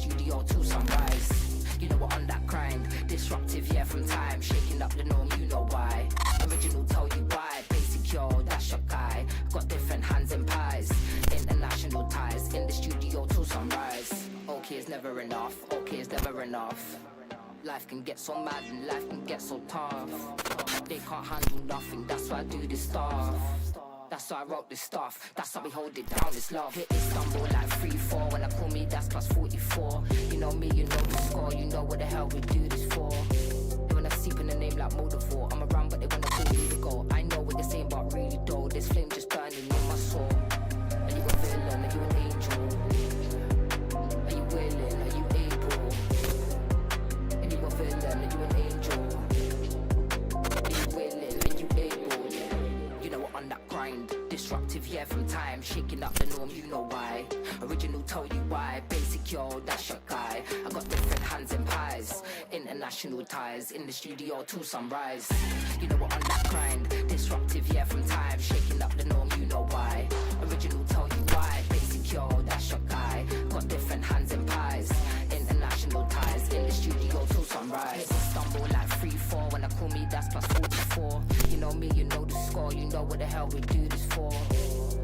studio till sunrise. You know we're on that grind, disruptive, yeah, from time, shaking up the norm, you know why. Original, tell you why, basic, yo, that's your guy. Got different hands and pies, international ties, in the studio till sunrise. Okay, it's never enough, okay, it's never enough. Life can get so mad and life can get so tough. They can't handle nothing, that's why I do this stuff. That's why I wrote this stuff, that's how we hold it down, it's love. Hit Istanbul like 3-4, when I call me that's plus 44. You know me, you know the score, you know what the hell we do this for. They wanna sleep in the name like Moldavore, I'm around but they wanna call me the goal. I know what they're saying but really though, this flame just burning in my soul. Are you a villain, are you an angel? Are you willing, are you able? Are you a villain, are you an angel? Are you willing, are you able? Yeah. You know what, on that grind, disruptive, yeah, from time, shaking up the norm, you know why. Original, tell you why, basic, yo, that's your guy. I got different hands and pies, international ties, in the studio till sunrise. You know what, on that grind, disruptive, yeah, from time, shaking up the norm, you know why. Original, tell you why, basic, yo, that's your guy. Got different hands and pies, international ties, in the studio till sunrise. Stumble like 3-4, when I call me that's plus 44. You know me, you know the score, you know what the hell we do this for.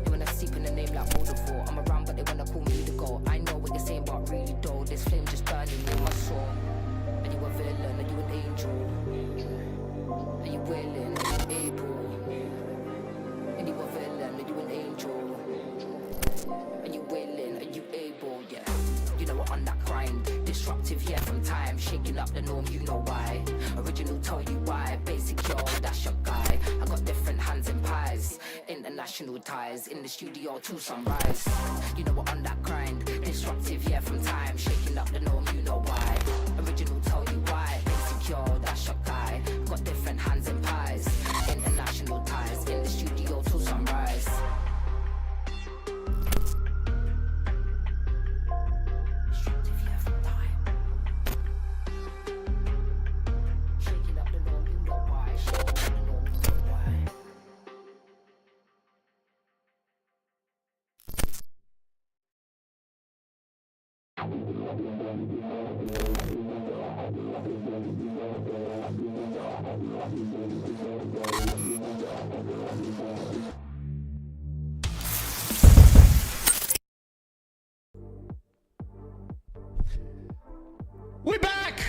They wanna sleep in the name like Moldavore, I'm around but they wanna call me the goal. I know what they're saying but really though, this flame just burning in my soul. Are you a villain, are you an angel? Are you willing, are you able? Are you a villain, are you an angel? Are you willing, are you able? Yeah. You know what, on that grind, disruptive, yeah, from time, shaking up the norm, you know why. Original, tell you why, basic, yo, that's your guy. I got different hands and pies, international ties, in the studio till sunrise. You know what, on that grind, disruptive, yeah, from time, shaking up the norm, you know why. Original, tell you why, basic, yo, that's your guy. Got different hands and pies, international ties, in the studio till sunrise. We're back!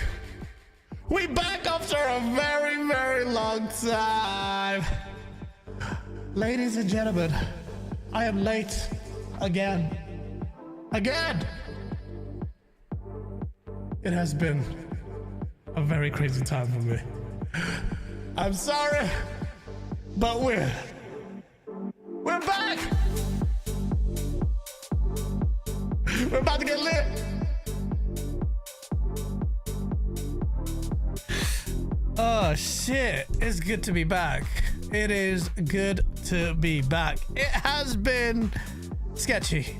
We're back after a very, very long time. Ladies and gentlemen, I am late again. Again! It has been a very crazy time for me. I'm sorry, but we're back! We're about to get lit. Oh shit, it's good to be back. It is good to be back. It has been sketchy.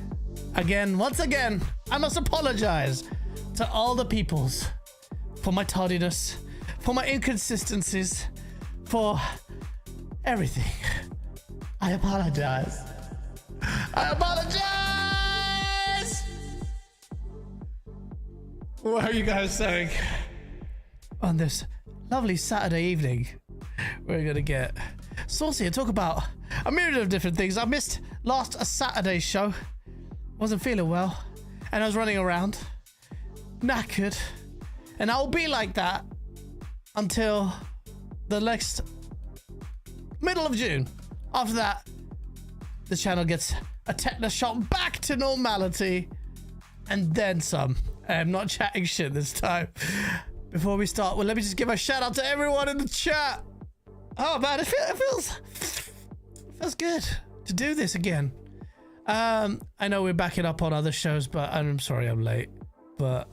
Again, once again, I must apologize to all the peoples for my tardiness, for my inconsistencies, for everything. I apologize. I apologize! What are you guys saying? On this lovely Saturday evening, we're gonna get saucy and talk about a myriad of different things. I missed last Saturday's show. Wasn't feeling well, and I was running around knackered, and I'll be like that until the next middle of June. After that, the channel gets a tetanus shot back to normality, and then some. I'm not chatting shit this time. Before we start, well, let me just give a shout out to everyone in the chat. Oh man, it feels good to do this again. I know we're backing up on other shows, but I'm sorry I'm late. But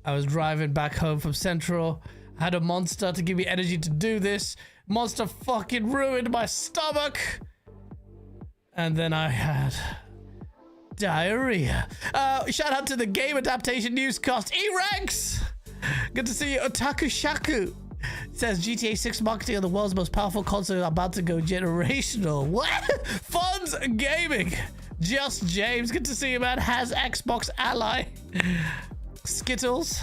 I was driving back home from Central. I had a monster to give me energy to do this. Monster fucking ruined my stomach. And then I had diarrhea. Shout out to the game adaptation newscast, E-Rex. Good to see you, Otaku Shaku. It says GTA 6 marketing on the world's most powerful console about to go generational. What? Funds Gaming. Just James. Good to see you, man. Has Xbox Ally. Skittles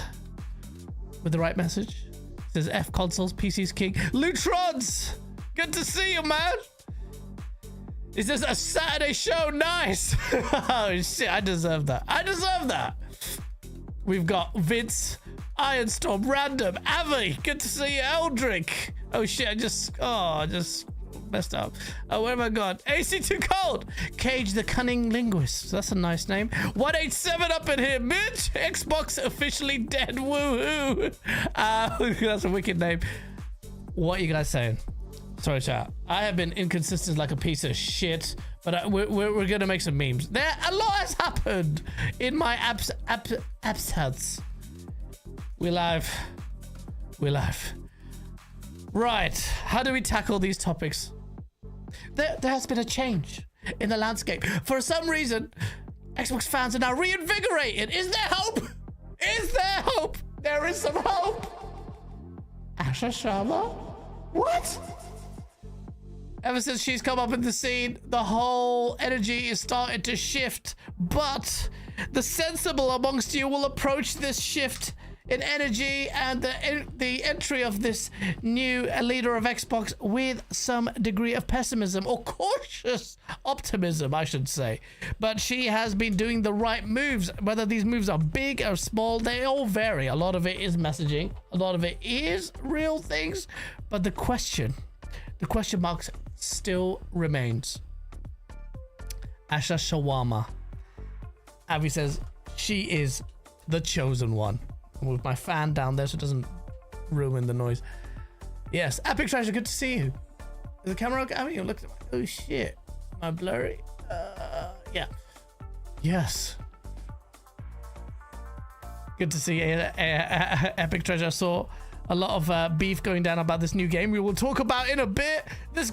with the right message. Says F consoles, PC's king. Lutrons, good to see you, man. Is this a Saturday show? Nice. Oh shit, I deserve that. I deserve that. We've got Vince, Ironstorm, Random, Avi. Good to see you, Eldrick. Oh shit, I just messed up. Oh, where have I gone? AC Too Cold. Cage the Cunning Linguist. That's a nice name. 187 up in here, bitch. Xbox officially dead. Woohoo. That's a wicked name. What are you guys saying? Sorry, chat. I have been inconsistent like a piece of shit, but we're gonna make some memes. There, a lot has happened in my absence. We're live. We're live. Right. How do we tackle these topics? There has been a change in the landscape. For some reason, Xbox fans are now reinvigorated. Is there hope? Is there hope? There is some hope. Asha Sharma? What? Ever since she's come up in the scene, the whole energy is starting to shift. But the sensible amongst you will approach this shift in energy and the entry of this new leader of Xbox with some degree of pessimism, or cautious optimism, I should say. But she has been doing the right moves. Whether these moves are big or small, they all vary. A lot of it is messaging, a lot of it is real things, but the question marks still remains. Asha Shawarma. Abby says she is the chosen one. With my fan down there so it doesn't ruin the noise. Yes, Epic Treasure, good to see you. Is the camera okay? I mean, look at my, oh shit. Am I blurry? Yeah. Yes. Good to see Epic Treasure. I saw a lot of beef going down about this new game we will talk about in a bit. This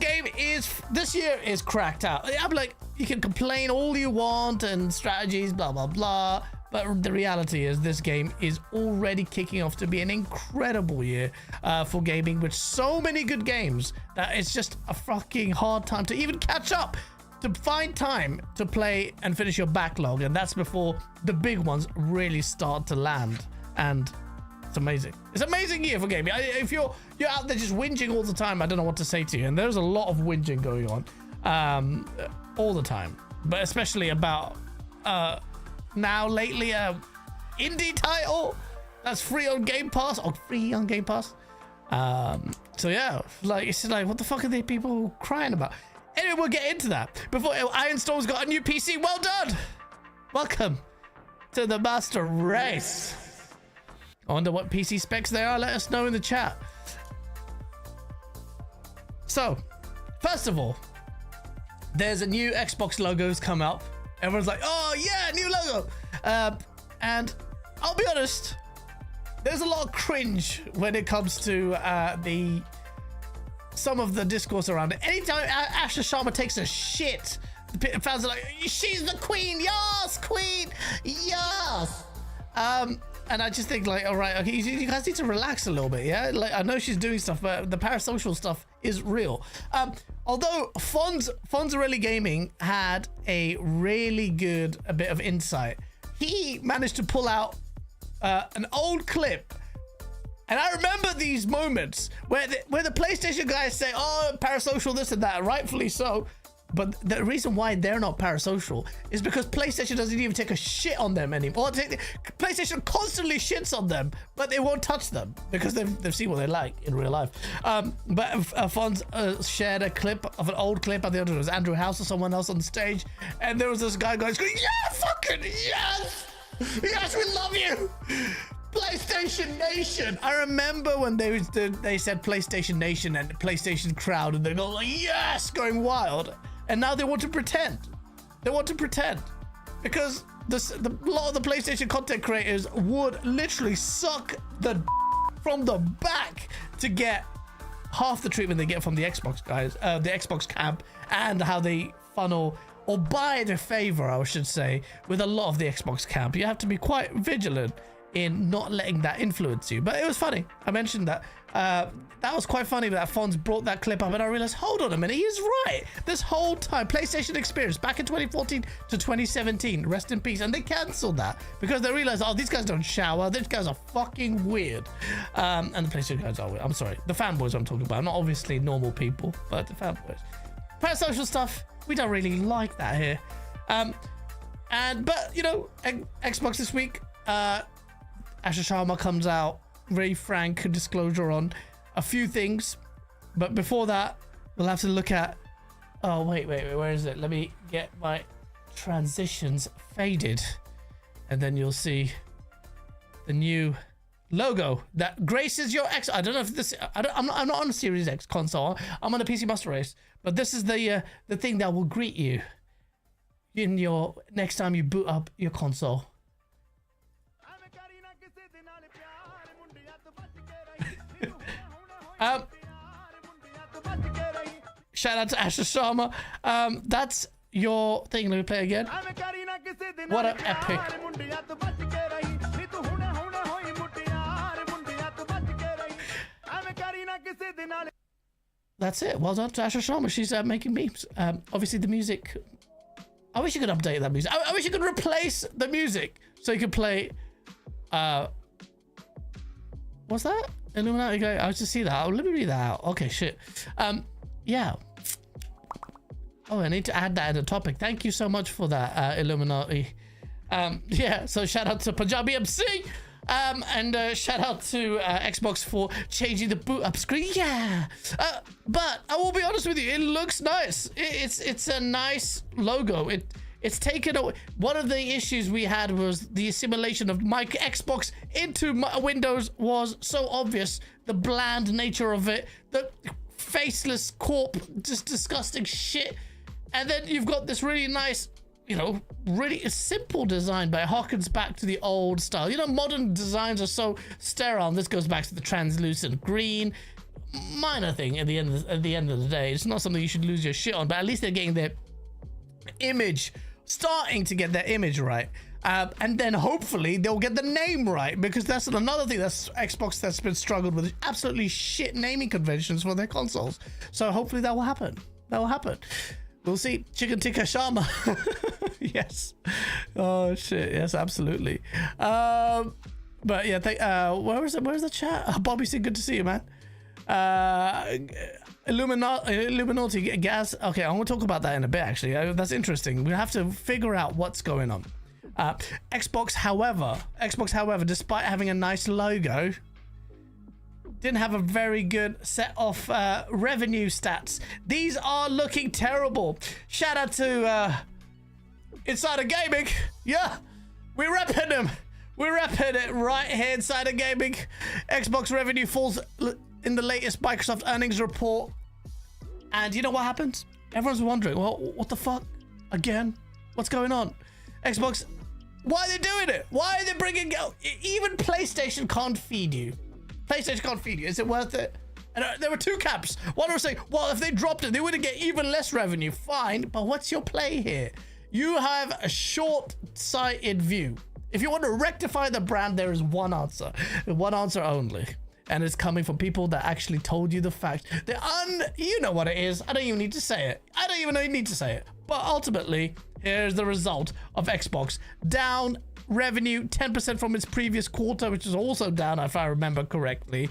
year is cracked out. I'm like, you can complain all you want and strategies, blah, blah, blah. But the reality is this game is already kicking off to be an incredible year for gaming, with so many good games that it's just a fucking hard time to even catch up, to find time to play and finish your backlog. And that's before the big ones really start to land. And it's amazing. It's an amazing year for gaming. If you're out there just whinging all the time, I don't know what to say to you. And there's a lot of whinging going on all the time, but especially about now lately indie title that's free on Game Pass. So yeah, like it's like, what the fuck are they people crying about? Anyway, we'll get into that. Before, Ironstorm's got a new PC. Well done. Welcome to the master race. I wonder what PC specs they are. Let us know in the chat. So, first of all, there's a new Xbox logo's come up. Everyone's like, oh yeah, new logo. And I'll be honest, there's a lot of cringe when it comes to some of the discourse around it. Anytime Asha Sharma takes a shit, the fans are like, she's the queen, yes, queen, yes. And I just think, like, all right, okay, you guys need to relax a little bit, yeah? Like, I know she's doing stuff, but the parasocial stuff is real. Although Fonzarelli Gaming had a really good bit of insight. He managed to pull out an old clip. And I remember these moments where the PlayStation guys say, oh, parasocial, this and that, rightfully so. But the reason why they're not parasocial is because PlayStation doesn't even take a shit on them anymore. PlayStation constantly shits on them, but they won't touch them because they've seen what they like in real life. But Fonz shared a clip of an old clip. I think it was Andrew House or someone else on the stage. And there was this guy going, yeah, fucking yes! Yes, we love you! PlayStation Nation. I remember when they said PlayStation Nation and PlayStation crowd, and they're all like, yes, going wild. And now they want to pretend. They want to pretend because a lot of the PlayStation content creators would literally suck the from the back to get half the treatment they get from the Xbox guys, the Xbox camp, and how they funnel or buy their favor, I should say, with a lot of the Xbox camp. You have to be quite vigilant in not letting that influence you. But it was funny. I mentioned that. That was quite funny that Fonz brought that clip up, and I realized, hold on a minute, he's right. This whole time, PlayStation experience back in 2014 to 2017, rest in peace, and they cancelled that because they realized, oh, these guys don't shower, these guys are fucking weird. And the PlayStation guys are weird. I'm sorry, the fanboys I'm talking about, not obviously normal people, but the fanboys. Parasocial stuff, we don't really like that here. But you know, Xbox this week, Asher Sharma comes out, very frank disclosure on a few things, but before that we'll have to look at, oh wait, where is it? Let me get my transitions faded, and then you'll see the new logo that graces your X. I don't know if this, I'm not on a Series X console, I'm on a PC Master Race, but this is the thing that will greet you in your next time you boot up your console. Shout out to Asher Sharma. That's your thing. Let me play again. What an epic. That's it. Well done to Asher Sharma. She's making memes. Obviously the music, I wish you could update that music. I wish you could replace the music so you could play what's that? Illuminati guy. I was just see that. Oh, let me read that out. Okay, shit. Yeah. Oh, I need to add that as a topic. Thank you so much for that, Illuminati. Yeah, so shout out to Punjabi MC. And shout out to Xbox for changing the boot up screen. Yeah. But I will be honest with you, it looks nice. It's a nice logo. It's taken away. One of the issues we had was the assimilation of my Xbox into my Windows was so obvious. The bland nature of it, the faceless corp, just disgusting shit. And then you've got this really nice, you know, really simple design, but it harkens back to the old style. You know, modern designs are so sterile. This goes back to the translucent green. Minor thing at the end of the day. It's not something you should lose your shit on, but at least they're getting their image, starting to get their image right. And then hopefully they'll get the name right, because that's another thing that's Xbox that's been struggled with, absolutely shit naming conventions for their consoles. So hopefully that will happen. That will happen. We'll see. Chicken Tikka Sharma. Yes. Oh shit. Yes, absolutely. But yeah, where's the chat? Bobby said, good to see you, man. Illuminati gas. Okay, I want to talk about that in a bit, actually. That's interesting. We have to figure out what's going on. Xbox, however, despite having a nice logo, didn't have a very good set of revenue stats. These are looking terrible. Shout out to Insider Gaming. Yeah, we're repping them. We're repping it right here, Insider Gaming. Xbox revenue falls in the latest Microsoft earnings report. And you know what happens? Everyone's wondering, well, what the fuck? Again? What's going on? Xbox, why are they doing it? Why are they bringing... Even PlayStation can't feed you. PlayStation can't feed you. Is it worth it? And there were two camps. One was saying, well, if they dropped it, they would get even less revenue. Fine, but what's your play here? You have a short-sighted view. If you want to rectify the brand, there is one answer only. And it's coming from people that actually told you the fact. You know what it is. I don't even need to say it. I don't even need to say it. But ultimately, here's the result of Xbox. Down revenue 10% from its previous quarter, which is also down, if I remember correctly.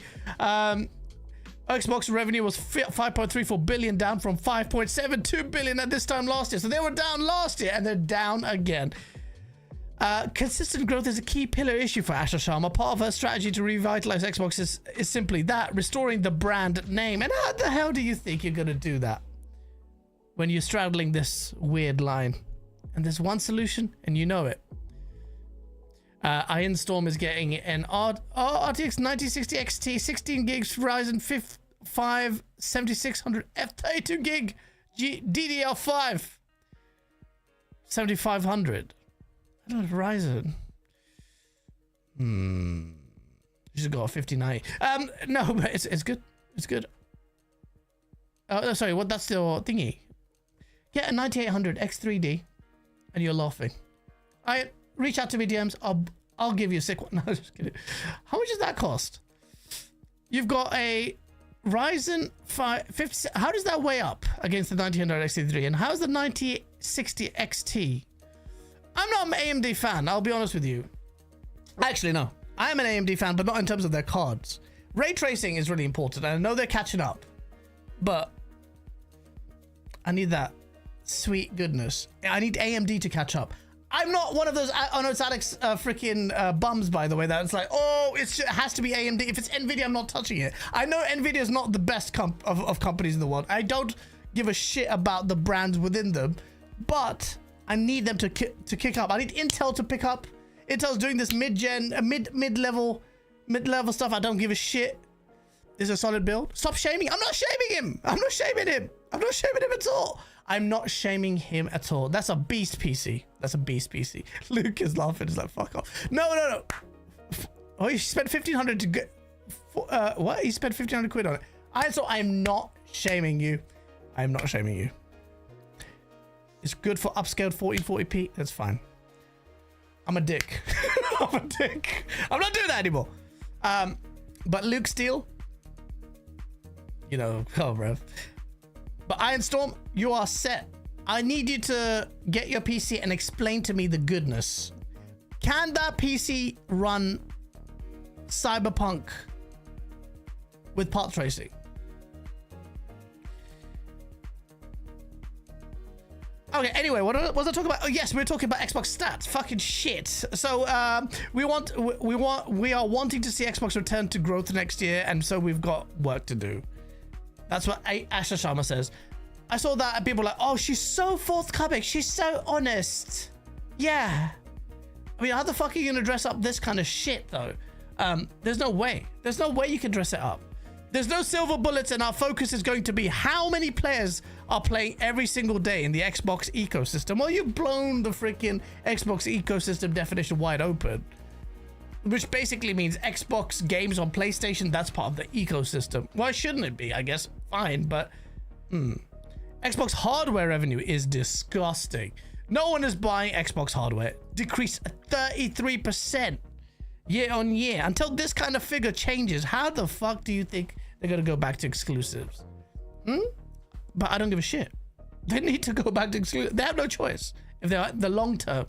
Xbox revenue was 5.34 billion, down from 5.72 billion at this time last year. So they were down last year, and they're down again. Consistent growth is a key pillar issue for Asher Sharma. Part of her strategy to revitalize Xbox is simply that, restoring the brand name. And how the hell do you think you're going to do that when you're straddling this weird line? And there's one solution, and you know it. Iron Storm is getting an RTX 9060 XT, 16 gigs Ryzen 5 7600 F32 gig DDR5 7500. I don't know, Ryzen. You should go a 5090. No, but it's good. It's good. Oh, sorry, what? That's your thingy. Get a 9800 X3D, and you're laughing. Reach out to me DMs. I'll give you a sick one. No, just kidding. How much does that cost? You've got a Ryzen 5 50. How does that weigh up against the 9000 XT3? And how's the 9060 XT? I'm not an AMD fan, I'll be honest with you. Actually, no. I am an AMD fan, but not in terms of their cards. Ray tracing is really important, and I know they're catching up. But I need that sweet goodness. I need AMD to catch up. I'm not one of those Honors Alex freaking bums, by the way, that's like, oh, it has to be AMD. If it's NVIDIA, I'm not touching it. I know NVIDIA is not the best of companies in the world. I don't give a shit about the brands within them, but I need them to kick up. I need Intel to pick up. Intel's doing this mid-gen, mid-level stuff. I don't give a shit. This is a solid build. Stop shaming. I'm not shaming him. I'm not shaming him. I'm not shaming him at all. I'm not shaming him at all. That's a beast PC. That's a beast PC. Luke is laughing. He's like, fuck off. No. Oh, you spent 1,500 to get... what? You spent 1,500 quid on it. I'm not shaming you. I'm not shaming you. It's good for upscaled 1440p. That's fine. I'm a dick. I'm a dick. I'm not doing that anymore. But Luke Steele, you know, oh, bro. But Ironstorm, you are set. I need you to get your PC and explain to me the goodness. Can that PC run Cyberpunk with path tracing? Okay, anyway, what was I talking about? Oh yes, we were talking about Xbox stats. Fucking shit. So we are wanting to see Xbox return to growth next year, and so we've got work to do. That's what Asha Sharma says. I saw that and people were like, oh, she's so forthcoming. She's so honest. Yeah. I mean, how the fuck are you gonna dress up this kind of shit though? There's no way. There's no way you can dress it up. There's no silver bullets, and our focus is going to be how many players are playing every single day in the Xbox ecosystem. Well, you've blown the freaking Xbox ecosystem definition wide open, which basically means Xbox games on PlayStation, that's part of the ecosystem. Why shouldn't it be? I guess fine, but Xbox hardware revenue is disgusting. No one is buying Xbox hardware. Decreased 33% year on year. Until this kind of figure changes, how the fuck do you think they're gonna go back to exclusives? But I don't give a shit. They need to go back to exclusives. They have no choice if they're the long term.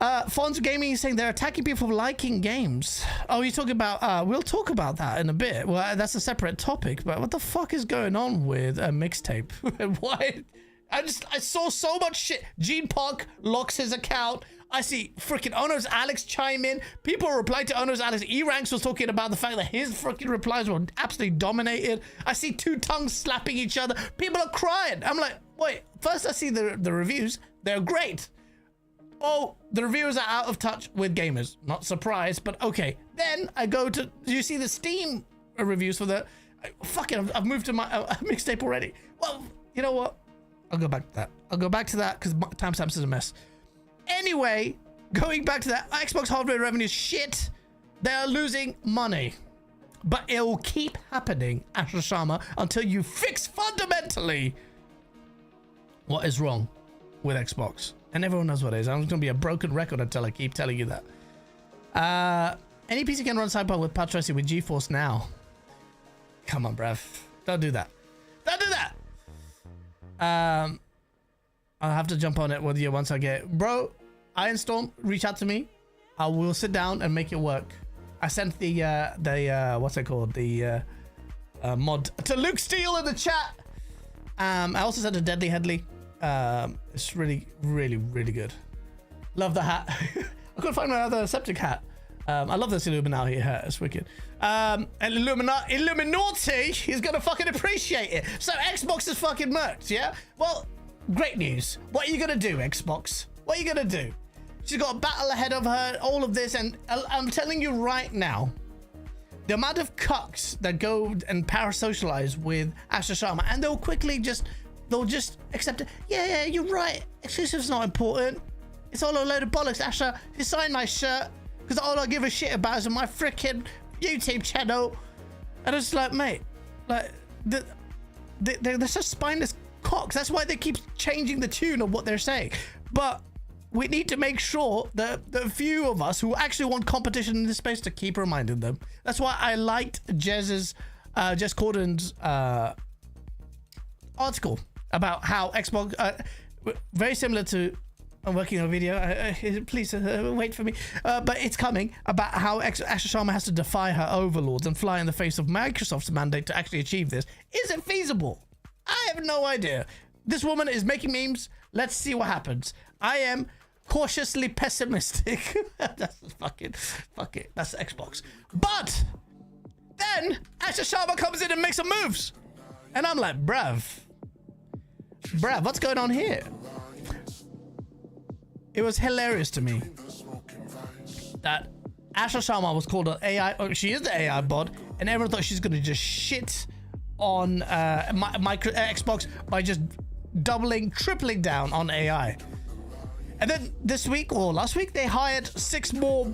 Fonz Gaming is saying they're attacking people for liking games. Oh, you're talking about, we'll talk about that in a bit. Well, that's a separate topic, but what the fuck is going on with a mixtape? Why? I saw so much shit. Gene Park locks his account. I see freaking Ono's Alex chime in. People reply to Ono's Alex. E-Ranks was talking about the fact that his freaking replies were absolutely dominated. I see two tongues slapping each other. People are crying. I'm like, wait, first I see the reviews. They're great. Oh, the reviewers are out of touch with gamers. Not surprised, but okay. Then I go to, do you see the Steam reviews for the, fuck it, I've moved to my mixtape already. Well, you know what? I'll go back to that. I'll go back to that because timestamps is a mess. Anyway, going back to that, Xbox hardware revenue is shit. They are losing money. But it will keep happening, Asha Sharma, until you fix fundamentally what is wrong with Xbox. And everyone knows what it is. I'm just going to be a broken record until I keep telling you that. Any PC can run Cyberpunk with path tracing with GeForce now. Come on, bruv. Don't do that. Don't do that! I'll have to jump on it with you once I get... Bro, Ironstorm, reach out to me. I will sit down and make it work. I sent the what's it called? The mod to Luke Steele in the chat. I also sent a Deadly Headley. It's really, really, really good. Love the hat. I couldn't find my other septic hat. I love this Illuminati hat. It's wicked. And Illuminati is gonna fucking appreciate it. So Xbox is fucking murked, yeah? Well, great news. What are you gonna do, Xbox? What are you gonna do? She's got a battle ahead of her, all of this, and I'm telling you right now, the amount of cucks that go and parasocialize with Asha Sharma, and they'll quickly they'll just accept it. Yeah, you're right. Exclusive's not important. It's all a load of bollocks. Asha, you signed my shirt because all I give a shit about is my freaking YouTube channel. And it's like, mate, like they're such spineless cocks. That's why they keep changing the tune of what they're saying. But we need to make sure that the few of us who actually want competition in this space to keep reminding them. That's why I liked Jez Corden's article about how Xbox, very similar to, I'm working on a video, please wait for me, but it's coming, about how Asher Sharma has to defy her overlords and fly in the face of Microsoft's mandate to actually achieve this. Is it feasible? I have no idea. This woman is making memes. Let's see what happens. I am cautiously pessimistic. That's fuck it. That's Xbox. But then Asher Sharma comes in and makes some moves. And I'm like, bruv, what's going on here? It was hilarious to me that Asher Sharma was called an AI, or she is the AI bot, and everyone thought she's gonna just shit on Xbox by just doubling, tripling down on AI. And then this week or last week, they hired 6 more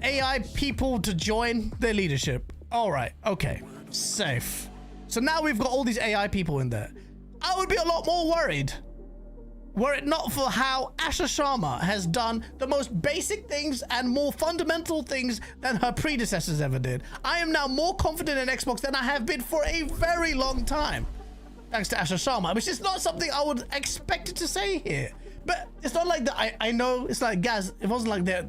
AI people to join their leadership. All right, okay, safe. So now we've got all these AI people in there. I would be a lot more worried were it not for how Asher Sharma has done the most basic things and more fundamental things than her predecessors ever did. I am now more confident in Xbox than I have been for a very long time, thanks to Asher Sharma, which is not something I would expect it to say here. But it's not like that. I know it's like, Gaz, it wasn't like the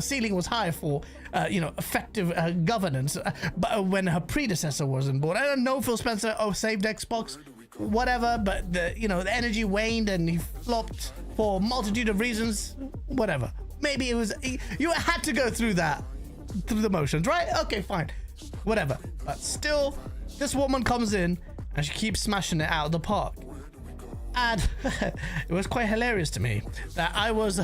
ceiling was high for, effective governance, but when her predecessor was on board. I don't know, Phil Spencer, saved Xbox, whatever, but the energy waned and he flopped for a multitude of reasons, whatever. Maybe it was, you had to go through the motions, right? Okay, fine, whatever. But still, this woman comes in and she keeps smashing it out of the park. And it was quite hilarious to me that I was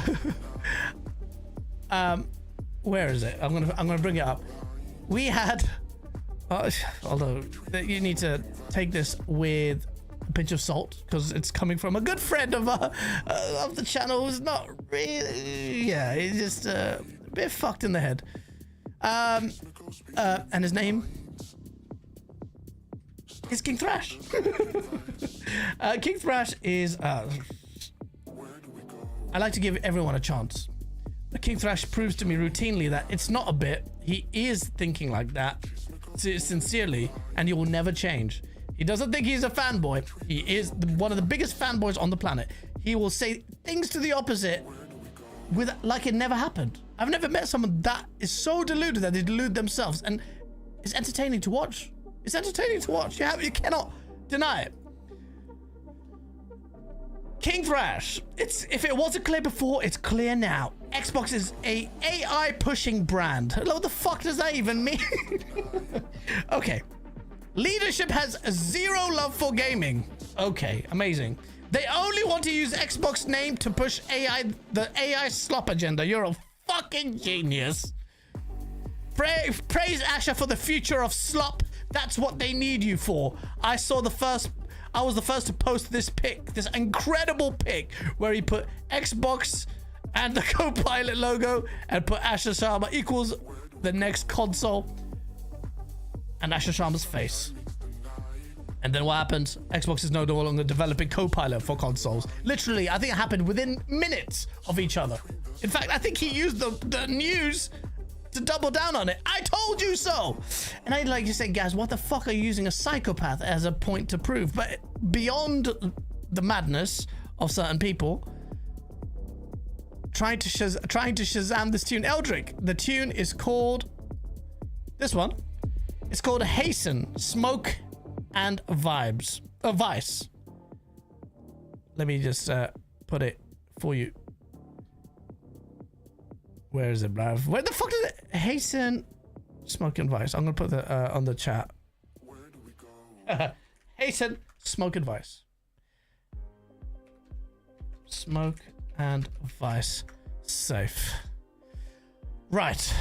where is it? I'm gonna bring it up. We had although you need to take this with a pinch of salt because it's coming from a good friend of the channel who's not really, yeah, he's just a bit fucked in the head. And his name is King Thrash. King Thrash is I like to give everyone a chance. King Thrash proves to me routinely that it's not a bit. He is thinking like that sincerely, and he will never change. He doesn't think he's a fanboy. He is one of the biggest fanboys on the planet. He will say things to the opposite with like it never happened. I've never met someone that is so deluded that they delude themselves, and it's entertaining to watch. It's entertaining to watch. You cannot deny it. King Thrash. If it wasn't clear before, it's clear now. Xbox is a AI pushing brand. What the fuck does that even mean? Okay. Leadership has zero love for gaming. Okay, amazing. They only want to use Xbox name to push the AI slop agenda. You're a fucking genius. Praise Asher for the future of slop. That's what they need you for. I was the first to post this pic, this incredible pic, where he put Xbox and the Copilot logo and put Asher Sharma equals the next console and Asher Sharma's face. And then what happens? Xbox is no longer developing Copilot for consoles. Literally, I think it happened within minutes of each other. In fact, I think he used the news to double down on it. I told you so. And I'd like to say, guys, what the fuck are you using a psychopath as a point to prove? But beyond the madness of certain people trying to Shazam this tune, Eldrick, the tune is called this one. It's called Hasten, Smoke and Vice. Let me just put it for you. Where is it, bruv? Where the fuck is it? Hasten, Smoke and Vice. I'm gonna put that on the chat. Where do we go? Hasten, Smoke and Vice. Smoke and Vice. Safe. Right.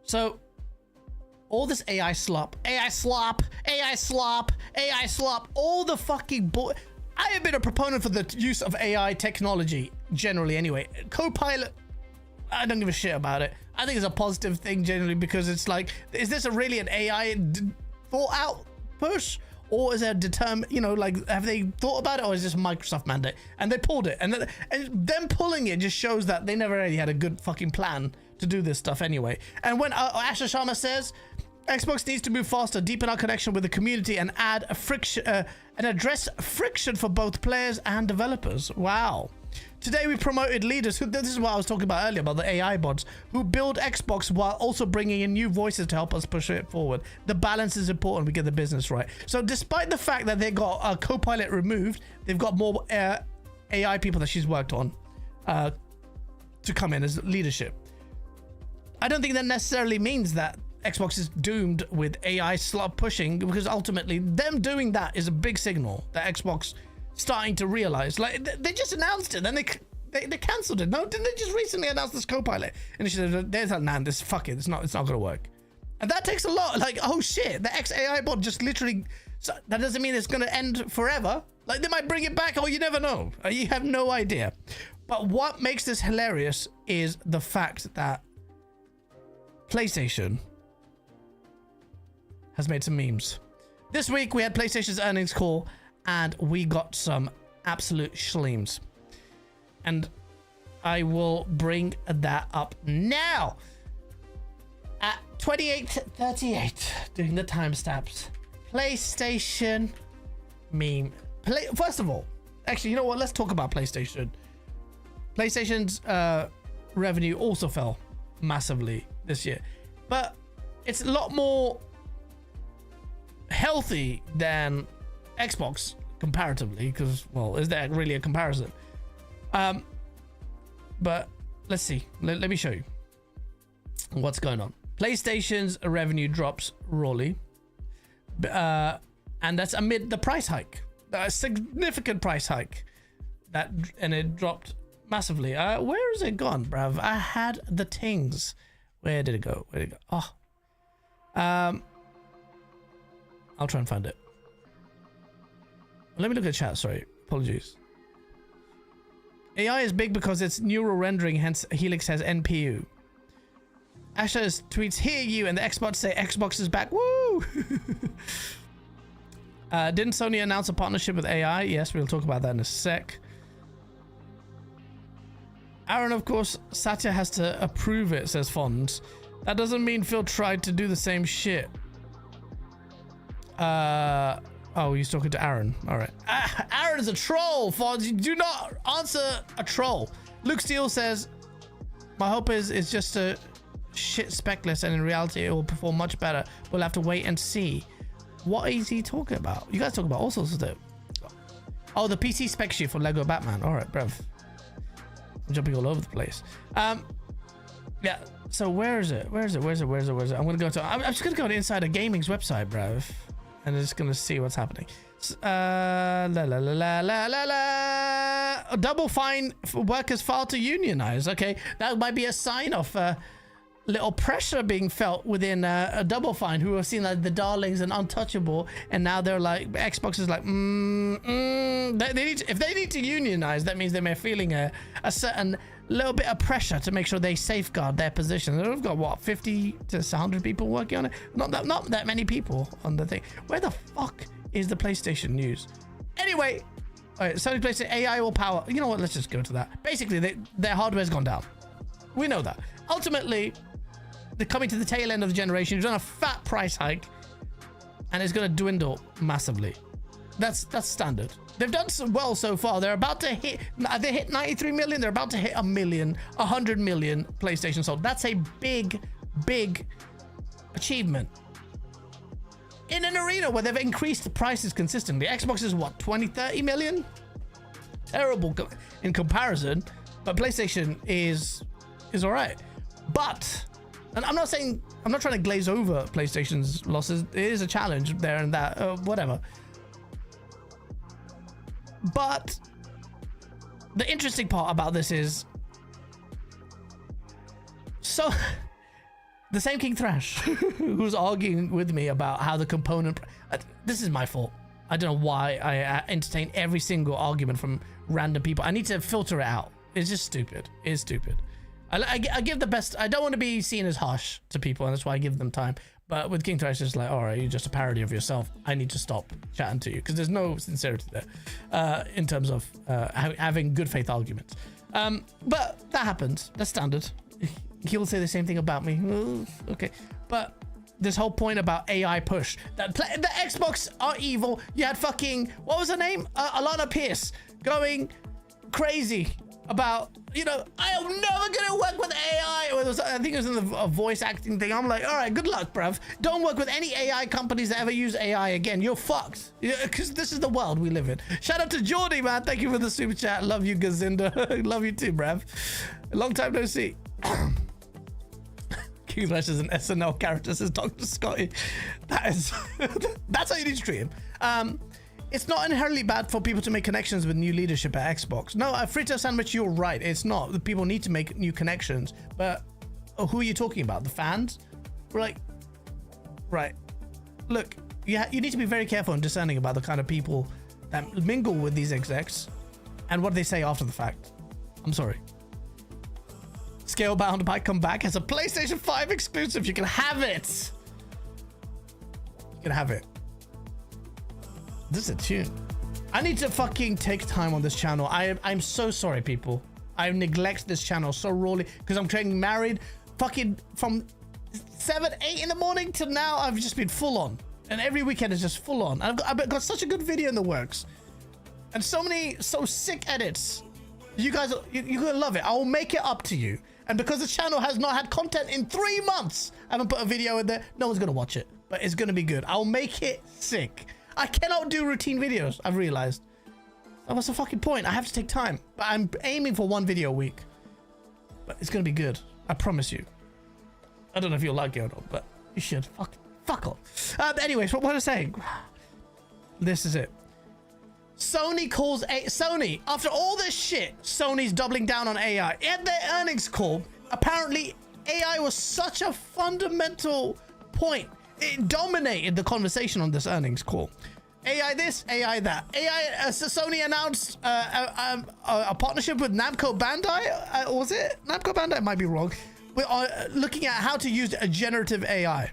So, all this AI slop, all the fucking I have been a proponent for the use of AI technology, generally anyway. Copilot, I don't give a shit about it. I think it's a positive thing generally because it's like, is this really an AI thought out push? or is there determined, you know, like, have they thought about it, or is this Microsoft mandate? And they pulled it, and them pulling it just shows that they never really had a good fucking plan to do this stuff anyway. And when Asher Sharma says Xbox needs to move faster, deepen our connection with the community, and add a friction and address friction for both players and developers. Wow. Today we promoted leaders who, this is what I was talking about earlier about the AI bots, who build Xbox while also bringing in new voices to help us push it forward. The balance is important. We get the business right. So despite the fact that they got a Copilot removed, they've got more AI people that she's worked on to come in as leadership. I don't think that necessarily means that Xbox is doomed with AI slot pushing, because ultimately them doing that is a big signal that Xbox starting to realize, like, they just announced it, then they cancelled it. No, didn't they just recently announce this Copilot? And they said, "There's that, man. This fuck it. It's not gonna work." And that takes a lot. Like, oh shit, the XAI bot just literally. So that doesn't mean it's gonna end forever. Like, they might bring it back, or you never know. You have no idea. But what makes this hilarious is the fact that PlayStation has made some memes. This week we had PlayStation's earnings call, and we got some absolute schleems. And I will bring that up now. At 28:38, doing the timestamps. PlayStation meme. First of all, actually, you know what? Let's talk about PlayStation. PlayStation's revenue also fell massively this year, but it's a lot more healthy than Xbox comparatively, because, well, is there really a comparison? But let's see. Let me show you what's going on. PlayStation's revenue drops rawly, and that's amid the price hike, a significant price hike, and it dropped massively. Where has it gone, bruv? I had the tings. Where did it go? Oh, I'll try and find it. Let me look at chat. Sorry, apologies. AI is big because it's neural rendering, hence Helix has NPU. Asher's tweets, "Hear you," and the Xbox say Xbox is back. Woo! Didn't Sony announce a partnership with AI? Yes, we'll talk about that in a sec. Aaron, of course, Satya has to approve it, says Fonz. That doesn't mean Phil tried to do the same shit. Oh, he's talking to Aaron. All right. Aaron is a troll, Fonz. You do not answer a troll. Luke Steele says, "My hope is it's just a shit specless, and in reality it will perform much better. We'll have to wait and see." What is he talking about? You guys talk about all sorts of stuff. Oh, the PC spec sheet for Lego Batman. All right, bruv. I'm jumping all over the place. Yeah. So where is it? I'm gonna go to. I'm just gonna go to Insider Gaming's website, bruv, and I'm just gonna see what's happening. A double fine for workers filed to unionize. Okay, that might be a sign of little pressure being felt within a Double Fine, who have seen like the darlings and untouchable, and now they're like, Xbox is like, they need to, if they need to unionize, that means they're feeling a certain little bit of pressure to make sure they safeguard their position. They've got what, 50 to 100 people working on it? Not that many people on the thing. Where the fuck is the PlayStation news? Anyway, all right, Sony PlayStation AI will power. You know what? Let's just go to that. Basically, their hardware's gone down. We know that. Ultimately, they're coming to the tail end of the generation. You've done a fat price hike, and it's going to dwindle massively. That's standard. They've done so well so far. They're about to hit. They hit 93 million. They're about to hit 100 million PlayStation sold. That's a big achievement in an arena where they've increased the prices consistently. Xbox is what, 20, 30 million? Terrible in comparison, but PlayStation is all right. But, and I'm not trying to glaze over PlayStation's losses. It is a challenge there and that, whatever. But the interesting part about this is, so the same King Thrash who's arguing with me about how the component, this is my fault. I don't know why I entertain every single argument from random people. I need to filter it out. It's just stupid. It's stupid. I give the best. I don't want to be seen as harsh to people, and that's why I give them time. But with King Thrash, it's like, all right, you're just a parody of yourself. I need to stop chatting to you because there's no sincerity there in terms of having good faith arguments. But that happens. That's standard. He'll say the same thing about me. Ooh, okay. But this whole point about AI push, that the Xbox are evil. You had fucking, what was her name? Alana Pierce going crazy about, you know, I am never gonna work with AI. Or I think it was in the voice acting thing. I'm like, all right, good luck, bruv. Don't work with any AI companies that ever use AI again. You're fucked. Because this is the world we live in. Shout out to Jordy, man. Thank you for the super chat. Love you, Gazinda. Love you too, bruv. Long time no see. King Lash is an SNL character, says Dr. Scotty. That is, that's how you need to treat him. It's not inherently bad for people to make connections with new leadership at Xbox. No, Frito Sandwich, you're right. It's not. The people need to make new connections. But who are you talking about? The fans? We're like, right. Look, you need to be very careful and discerning about the kind of people that mingle with these execs and what they say after the fact. I'm sorry. Scalebound might come back as a PlayStation 5 exclusive. You can have it. You can have it. This is a tune. I need to fucking take time on this channel. I'm so sorry, people. I neglect this channel so rawly because I'm getting married fucking from 7, 8 in the morning to now. I've just been full on. And every weekend is just full on. I've got such a good video in the works. And so many, so sick edits. You guys, you're gonna love it. I will make it up to you. And because the channel has not had content in 3 months, I haven't put a video in there. No one's gonna watch it, but it's gonna be good. I'll make it sick. I cannot do routine videos, I've realized. What's the fucking point? I have to take time. But I'm aiming for 1 video a week. But it's gonna be good. I promise you. I don't know if you'll like it or not, but you should. Fuck off. Anyways, what was I saying? This is it. Sony calls Sony, after all this shit, Sony's doubling down on AI. At their earnings call, apparently AI was such a fundamental point. It dominated the conversation on this earnings call. AI this, AI that. Sony announced a partnership with Namco Bandai. Was it? Namco Bandai might be wrong. We're looking at how to use a generative AI.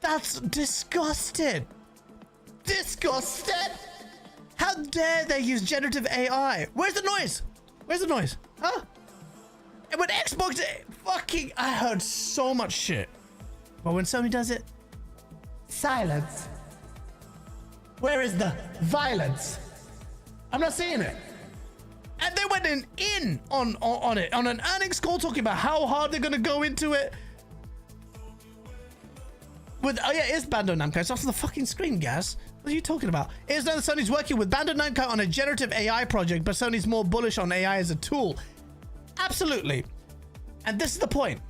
That's disgusting. Disgusting. How dare they use generative AI? Where's the noise? Where's the noise? Huh? And when Xbox fucking, I heard so much shit. But when Sony does it, silence. Where is the violence? I'm not seeing it. And they went in on it, on an earnings call, talking about how hard they're gonna go into it. With, oh yeah, it's Bandai Namco. It's off the fucking screen, Gaz. What are you talking about? It is known that Sony's working with Bandai Namco on a generative AI project, but Sony's more bullish on AI as a tool. Absolutely. And this is the point.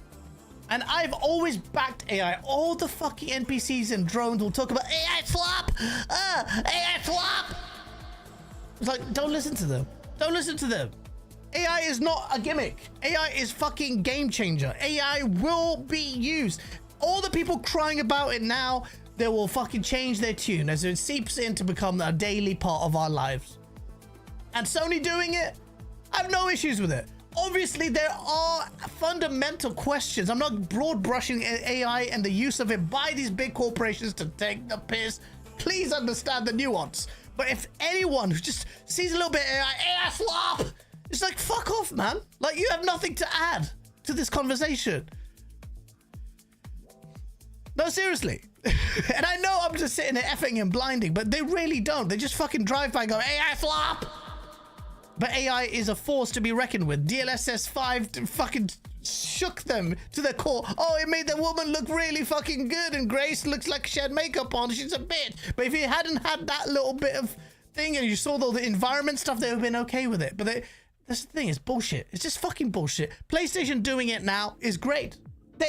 And I've always backed AI. All the fucking NPCs and drones will talk about AI flop. AI flop. It's like, don't listen to them. Don't listen to them. AI is not a gimmick. AI is fucking game changer. AI will be used. All the people crying about it now, they will fucking change their tune as it seeps in to become a daily part of our lives. And Sony doing it, I have no issues with it. Obviously, there are fundamental questions. I'm not broad brushing AI and the use of it by these big corporations to take the piss. Please understand the nuance. But if anyone who just sees a little bit of AI flop, it's like, fuck off, man. Like, you have nothing to add to this conversation. No, seriously. And I know I'm just sitting there effing and blinding, but they really don't. They just fucking drive by and go, AI flop. But AI is a force to be reckoned with. DLSS 5 fucking shook them to their core. Oh, it made the woman look really fucking good, and Grace looks like she had makeup on. She's a bitch. But if you hadn't had that little bit of thing and you saw all the environment stuff, they would have been okay with it. But that's the thing, it's bullshit. It's just fucking bullshit. PlayStation doing it now is great.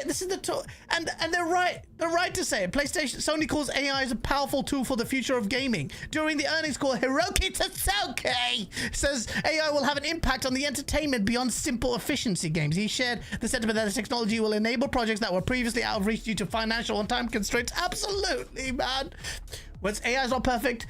This is the tool, and they're right. They're right to say it. Sony calls AI as a powerful tool for the future of gaming. During the earnings call, Hiroki Tsuke says AI will have an impact on the entertainment beyond simple efficiency games. He shared the sentiment that the technology will enable projects that were previously out of reach due to financial and time constraints. Absolutely, man. When AI is not perfect,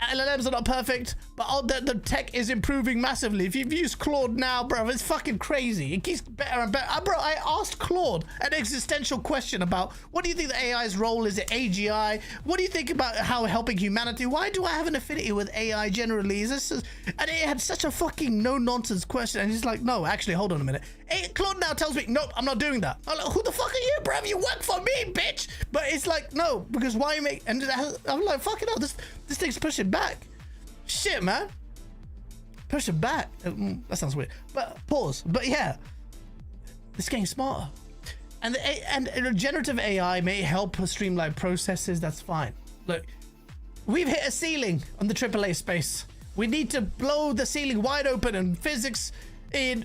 LLMs are not perfect, But the tech is improving massively. If you've used Claude now, bro, it's fucking crazy. It keeps better and better. Bro, I asked Claude an existential question about what do you think the AI's role is at AGI? What do you think about how helping humanity? Why do I have an affinity with AI generally? Is this? And it had such a fucking no-nonsense question. And he's like, no, actually, hold on a minute. Claude now tells me, nope, I'm not doing that. I'm like, who the fuck are you, bro? You work for me, bitch. But it's like, no, because why you make... And I'm like, fucking hell, this thing's pushing back. Shit, man. Push it back. That sounds weird. But pause. But yeah, it's getting smarter. And generative AI may help streamline processes. That's fine. Look, we've hit a ceiling on the AAA space. We need to blow the ceiling wide open in physics, in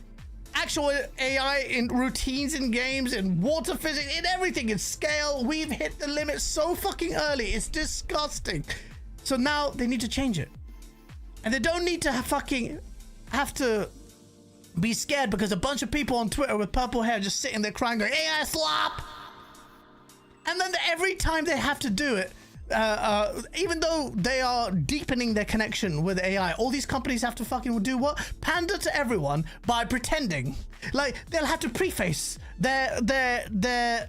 actual AI, in routines in games, in water physics, in everything, in scale. We've hit the limit so fucking early. It's disgusting. So now they need to change it. And they don't need to have to be scared because a bunch of people on Twitter with purple hair just sitting there crying, going, AI slop! And then every time they have to do it, even though they are deepening their connection with AI, all these companies have to fucking do what? Pander to everyone by pretending. Like, they'll have to preface their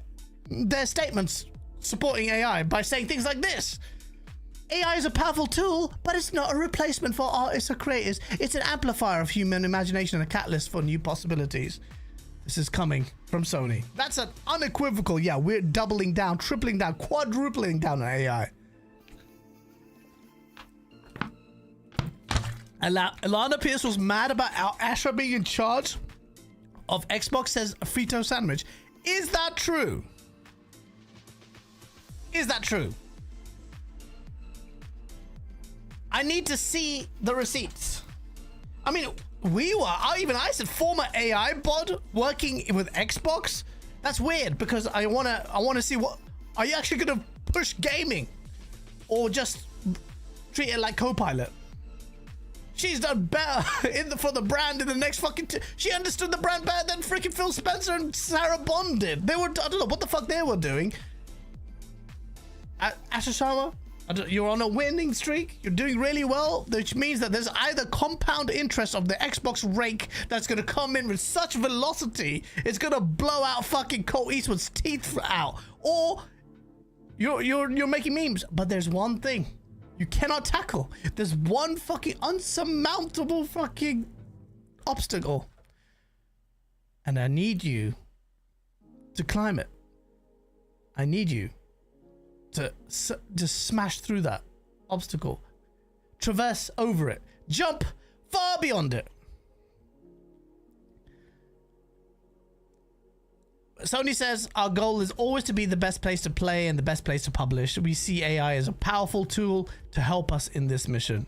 statements supporting AI by saying things like this. AI is a powerful tool, but it's not a replacement for artists or creators. It's an amplifier of human imagination and a catalyst for new possibilities. This is coming from Sony. That's an unequivocal, yeah, we're doubling down, tripling down, quadrupling down on AI. Alana Pierce was mad about Asher being in charge of Xbox, says a Frito sandwich. Is that true? Is that true? I need to see the receipts. I mean, I said former AI bot working with Xbox. That's weird because I wanna see what, are you actually gonna push gaming or just treat it like Copilot? She's done better for the brand in the next fucking... she understood the brand better than freaking Phil Spencer and Sarah Bond did. I don't know what the fuck they were doing. Asher Sharma, you're on a winning streak. You're doing really well, which means that there's either compound interest of the Xbox rake that's going to come in with such velocity, it's going to blow out fucking Colt Eastwood's teeth out, or you're making memes. But there's one thing you cannot tackle. There's one fucking unsurmountable fucking obstacle, and I need you to climb it. I need you to just smash through that obstacle, traverse over it, jump far beyond it. Sony says our goal is always to be the best place to play and the best place to publish. We see AI as a powerful tool to help us in this mission.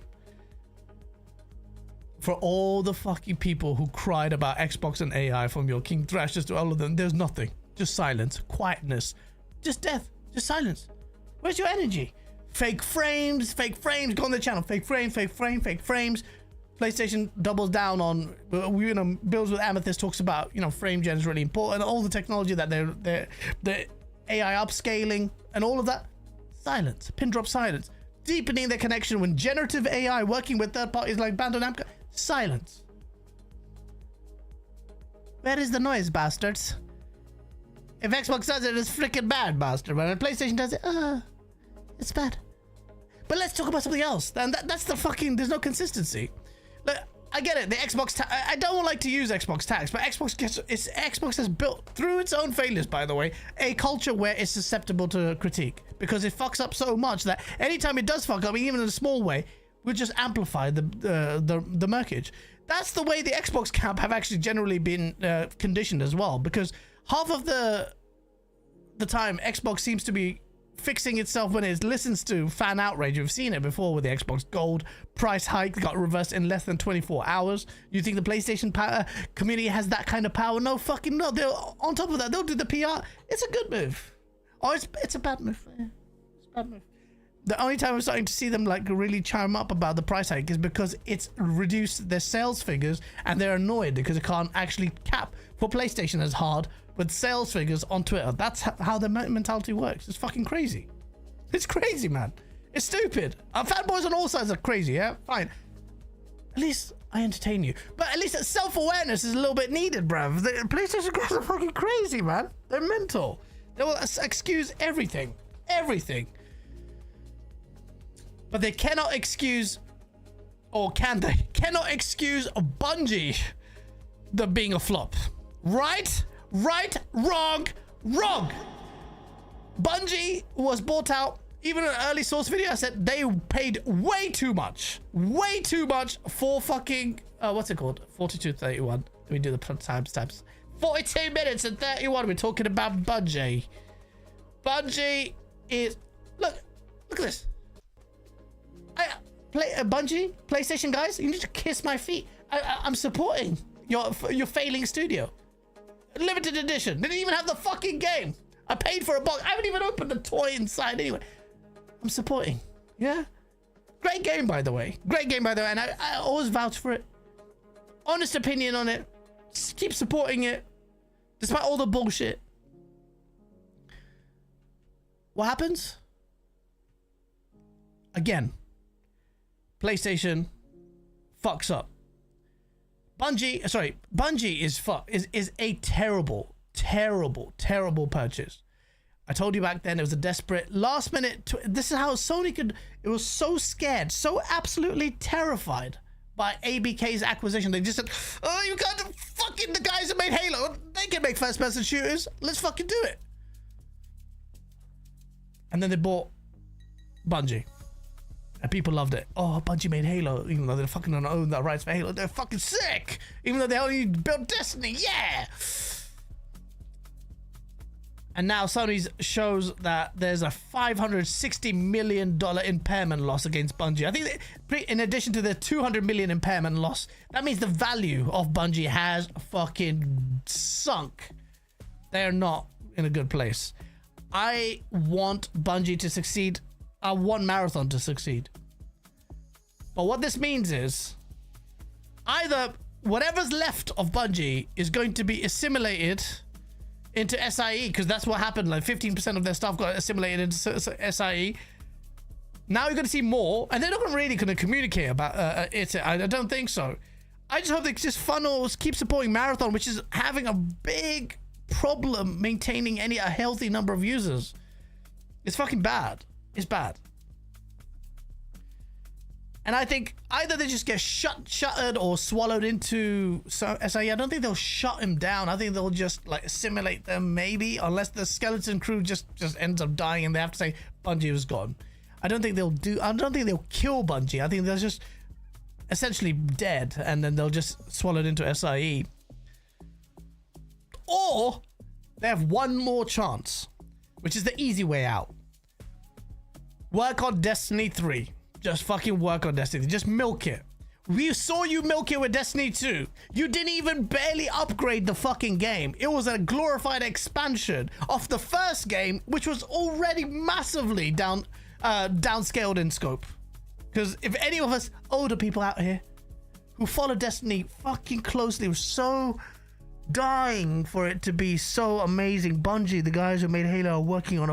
For all the fucking people who cried about Xbox and AI, from your King Thrashers to all of them, there's nothing. Just silence, quietness, just death, just silence. Where's your energy? Fake frames, go on the channel. Fake frame, fake frames. PlayStation doubles down on, Builds with Amethyst talks about, frame gen is really important. All the technology that they're AI upscaling and all of that. Silence, pin drop silence. Deepening their connection with generative AI, working with third parties like Bandai Namco. Silence. Where is the noise, bastards? If Xbox does it, it's freaking bad, bastard. When PlayStation does it, it's bad. But let's talk about something else. And that's the fucking, there's no consistency. Look, I get it, the Xbox I don't like to use Xbox tags, but Xbox has built, through its own failures, by the way, a culture where it's susceptible to critique. Because it fucks up so much that anytime it does fuck up, even in a small way, we'll just amplify the murkage. That's the way the Xbox camp have actually generally been conditioned as well, because half of the time Xbox seems to be fixing itself when it listens to fan outrage. We've seen it before with the Xbox Gold price hike that got reversed in less than 24 hours. You think the PlayStation community has that kind of power? No fucking no. They'll, on top of that, they'll do the PR. It's a good move. Oh, it's a bad move. Yeah, it's a bad move. The only time I'm starting to see them like really chime up about the price hike is because it's reduced their sales figures and they're annoyed because it can't actually cap for PlayStation as hard with sales figures on Twitter. That's how the mentality works. It's fucking crazy. It's crazy, man. It's stupid. Fanboys on all sides are crazy, yeah? Fine. At least I entertain you. But at least that self-awareness is a little bit needed, bruv. The PlayStation guys are fucking crazy, man. They're mental. They will excuse everything. Everything. But they cannot excuse, or can they? Cannot excuse Bungie the being a flop. Right? Right? Wrong? Wrong! Bungie was bought out. Even in an early source video, I said they paid way too much for fucking what's it called? 42:31. Let me do the timestamps. 42 minutes and 31. We're talking about Bungie. Bungie is look at this. Bungie, PlayStation guys, you need to kiss my feet. I'm supporting your failing studio. Limited edition. Didn't even have the fucking game. I paid for a box. I haven't even opened the toy inside anyway. I'm supporting. Yeah? Great game, by the way. Great game, by the way. And I always vouch for it. Honest opinion on it. Just keep supporting it. Despite all the bullshit. What happens? Again. PlayStation fucks up. Bungie is a terrible purchase. I told you back then it was a desperate last minute. This is how Sony could. It was so scared, so absolutely terrified by ABK's acquisition. They just said, "Oh, you got to fucking the guys that made Halo. They can make first-person shooters. Let's fucking do it." And then they bought Bungie, and people loved it. Oh, Bungie made Halo, even though they fucking don't own the rights for Halo. They're fucking sick, even though they only built Destiny. Yeah. And now Sony shows that there's a $560 million impairment loss against Bungie. I think in addition to the $200 million impairment loss, that means the value of Bungie has fucking sunk. They're not in a good place. I want Bungie to succeed. I want Marathon to succeed. But what this means is either whatever's left of Bungie is going to be assimilated into SIE, because that's what happened. Like 15% of their stuff got assimilated into SIE. Now you're going to see more, and they're not really going to communicate about it. I don't think so. I just hope they just keep supporting Marathon, which is having a big problem maintaining a healthy number of users. It's fucking bad. It's bad. And I think either they just get shuttered or swallowed into SIE. I don't think they'll shut him down. I think they'll just like assimilate them, maybe, unless the skeleton crew just ends up dying and they have to say Bungie was gone. I don't think they'll kill Bungie. I think they're just essentially dead, and then they'll just swallow it into SIE. Or they have one more chance, which is the easy way out. Work on Destiny 3. Just fucking work on Destiny. Just milk it. We saw you milk it with Destiny 2. You didn't even barely upgrade the fucking game. It was a glorified expansion of the first game, which was already massively downscaled in scope. Because if any of us older people out here who follow Destiny fucking closely were so dying for it to be so amazing. Bungie, the guys who made Halo, are working on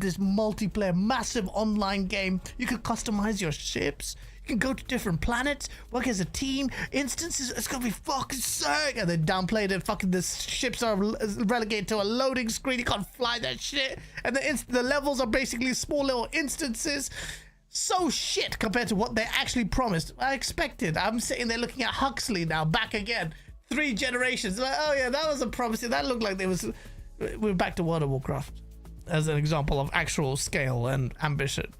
this multiplayer massive online game. You can customize your ships, you can go to different planets, work as a team, instances. It's gonna be fucking sick. And they downplayed it. Fucking the ships are relegated to a loading screen. You can't fly that shit, and the levels are basically small little instances. So shit compared to what they actually promised. I expected. I'm sitting there looking at Huxley now, back again. 3 generations. Like, oh yeah, that was a promising. That looked like we're back to World of Warcraft as an example of actual scale and ambition.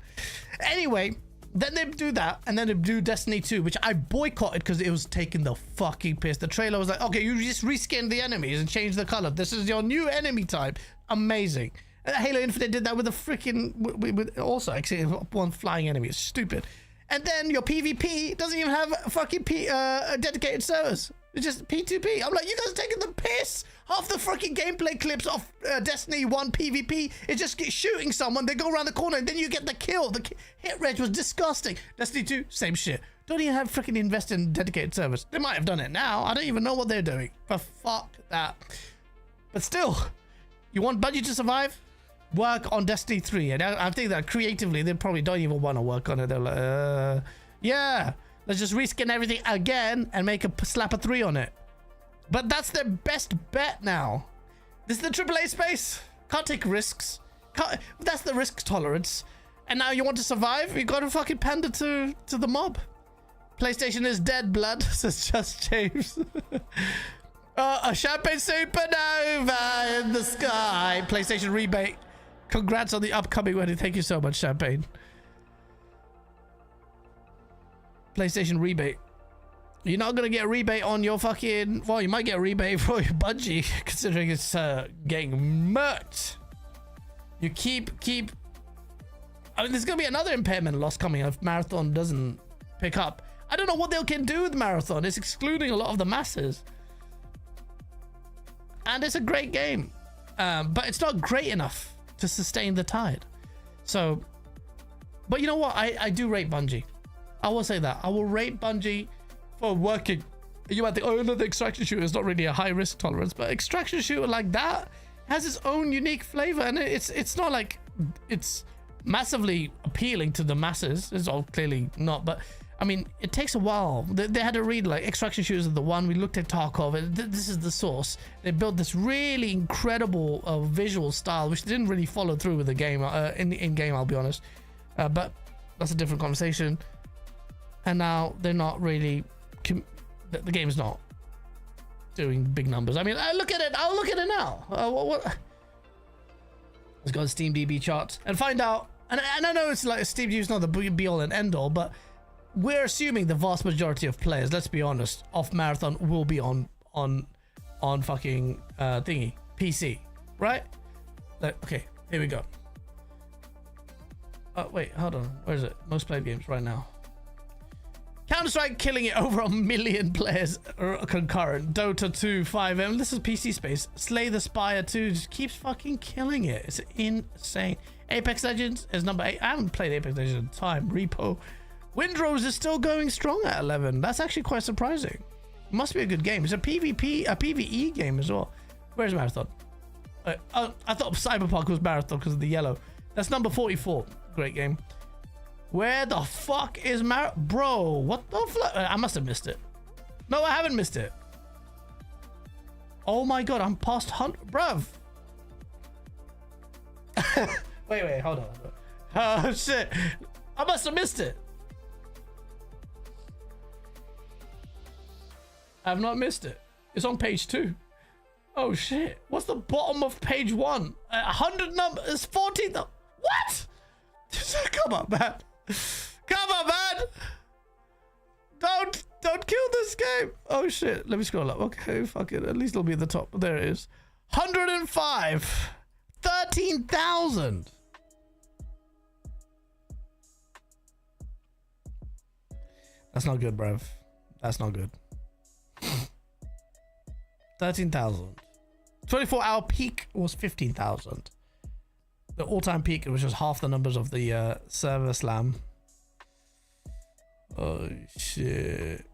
Anyway, then they do that, and then they do Destiny 2, which I boycotted because it was taking the fucking piss. The trailer was like, okay, you just reskin the enemies and change the color. This is your new enemy type. Amazing. And Halo Infinite did that with a freaking with also actually one flying enemy. It's stupid. And then your PvP doesn't even have a fucking dedicated servers. It's just P2P. I'm like, you guys are taking the piss. Half the fucking gameplay clips of Destiny 1 PvP is just shooting someone. They go around the corner and then you get the kill. The hit rate was disgusting. Destiny 2, same shit. Don't even have freaking invest in dedicated servers. They might have done it now. I don't even know what they're doing. But fuck that. But still, you want Bungie to survive? Work on Destiny 3. And I think that creatively, they probably don't even want to work on it. They're like, yeah. Let's just reskin everything again and make slap a 3 on it. But that's their best bet now. This is the AAA space. Can't take risks. That's the risk tolerance. And now you want to survive? You gotta fucking pander to the mob. PlayStation is dead, blood, says Just James. A champagne supernova in the sky. PlayStation rebate. Congrats on the upcoming wedding. Thank you so much, Champagne. PlayStation rebate. You're not gonna get a rebate on your fucking... Well, you might get a rebate for your Bungie, considering it's getting murked. You keep... I mean, there's gonna be another impairment loss coming if Marathon doesn't pick up. I don't know what they can do with Marathon. It's excluding a lot of the masses. And it's a great game. But it's not great enough to sustain the tide. So... But you know what? I do rate Bungie. I will say that. I will rate Bungie for working. You might think, oh no, the extraction shooter is not really a high risk tolerance, but extraction shooter like that has its own unique flavor, and it's not like it's massively appealing to the masses. It's all clearly not, but I mean, it takes a while. They had to read like extraction shooters are the one. We looked at Tarkov, and this is the source. They built this really incredible visual style, which didn't really follow through with the game in game. I'll be honest, but that's a different conversation. And now they're not really. The game's not doing big numbers. I mean, look at it. I'll look at it now. What? Let's go to Steam DB charts and find out. And I know it's like Steam DB is not the be all and end all, but we're assuming the vast majority of players, let's be honest, of Marathon will be on fucking thingy PC, right? Okay, here we go. Oh wait, hold on. Where is it? Most played games right now. Counter-Strike killing it over 1 million players concurrent. Dota 2, 5M. This is PC space. Slay the Spire 2 just keeps fucking killing it. It's insane. Apex Legends is number 8. I haven't played Apex Legends in time. Repo. Windrose is still going strong at 11. That's actually quite surprising. Must be a good game. It's a PvE game as well. Where's Marathon? I thought Cyberpunk was Marathon because of the yellow. That's number 44. Great game. Where the fuck is Bro, what the fuck? I must have missed it. No, I haven't missed it. Oh my god, I'm past 100. Bruv. wait, hold on. Oh shit. I must have missed it. I have not missed it. It's on page 2. Oh shit. What's the bottom of page 1? 100 numbers. 14. What? Come on, man. Come on, man. Don't kill this game. Oh shit. Let me scroll up. Okay, fuck it. At least it'll be at the top. There it is. 105. 13,000. That's not good, bruv. That's not good. 13,000. 24-hour peak was 15,000. The all-time peak, which was half the numbers of the server slam. Oh shit.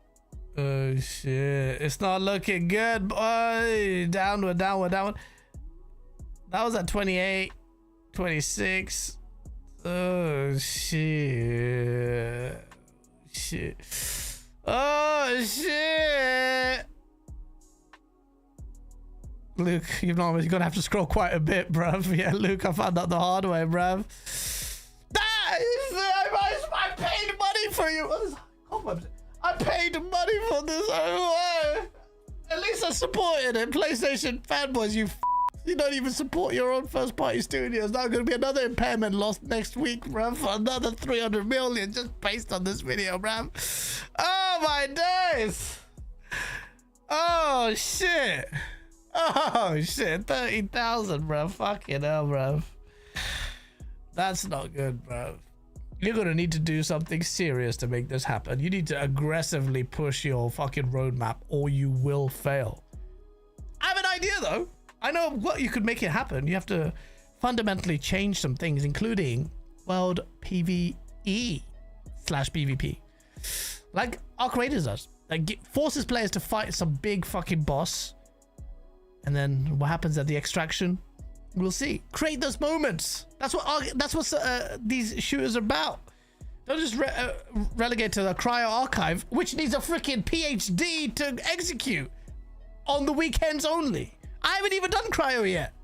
Oh shit. It's not looking good, boy. Downward. That was at 28, 26. Oh shit. Oh shit. Luke, you're gonna have to scroll quite a bit, bruv. Yeah, Luke, I found out the hard way, bruv. I paid money for you. I paid money for this. At least I supported it. PlayStation fanboys, you don't even support your own first-party studios. Now gonna be another impairment loss next week, bruv, for another 300 million just based on this video, bruv. Oh my days. Oh shit. Oh shit, 30,000, bro. Fucking hell, bro. That's not good, bro. You're gonna need to do something serious to make this happen. You need to aggressively push your fucking roadmap or you will fail. I have an idea though. I know what you could make it happen. You have to fundamentally change some things, including world PvE/PvP. Like Arc Raiders does. Like forces players to fight some big fucking boss. And then what happens at the extraction, we'll see. Create those moments. That's what these shooters are about. Don't just relegate to the cryo archive, which needs a freaking PhD to execute on the weekends only. I haven't even done cryo yet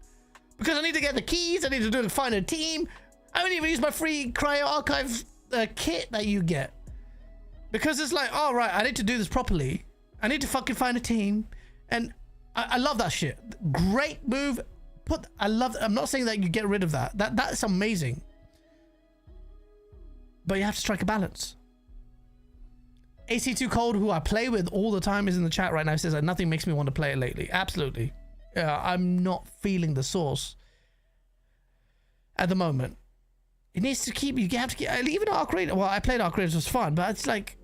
because I need to get the keys. I need to find a team. I haven't even used my free cryo archive kit that you get because it's like, all right, I need to do this properly. I need to fucking find a team, and I love that shit. Great move. I'm not saying that you get rid of that. That's amazing. But you have to strike a balance. AC2 Cold, who I play with all the time, is in the chat right now. Says that nothing makes me want to play it lately. Absolutely. I'm not feeling the sauce at the moment. It needs to keep you have to keep, even Arc Raiders. Well, I played Arc Raiders, was fun, but it's like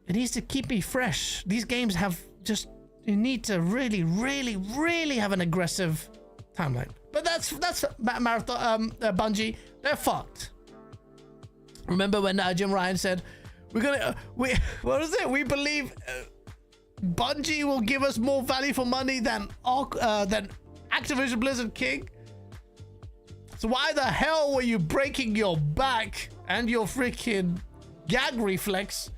it needs to keep me fresh. These games have just, you need to really, really, really have an aggressive timeline. But that's Marathon Bungie. They're fucked. Remember when Jim Ryan said, what is it? We believe Bungie will give us more value for money than Activision Blizzard King. So why the hell were you breaking your back and your freaking gag reflex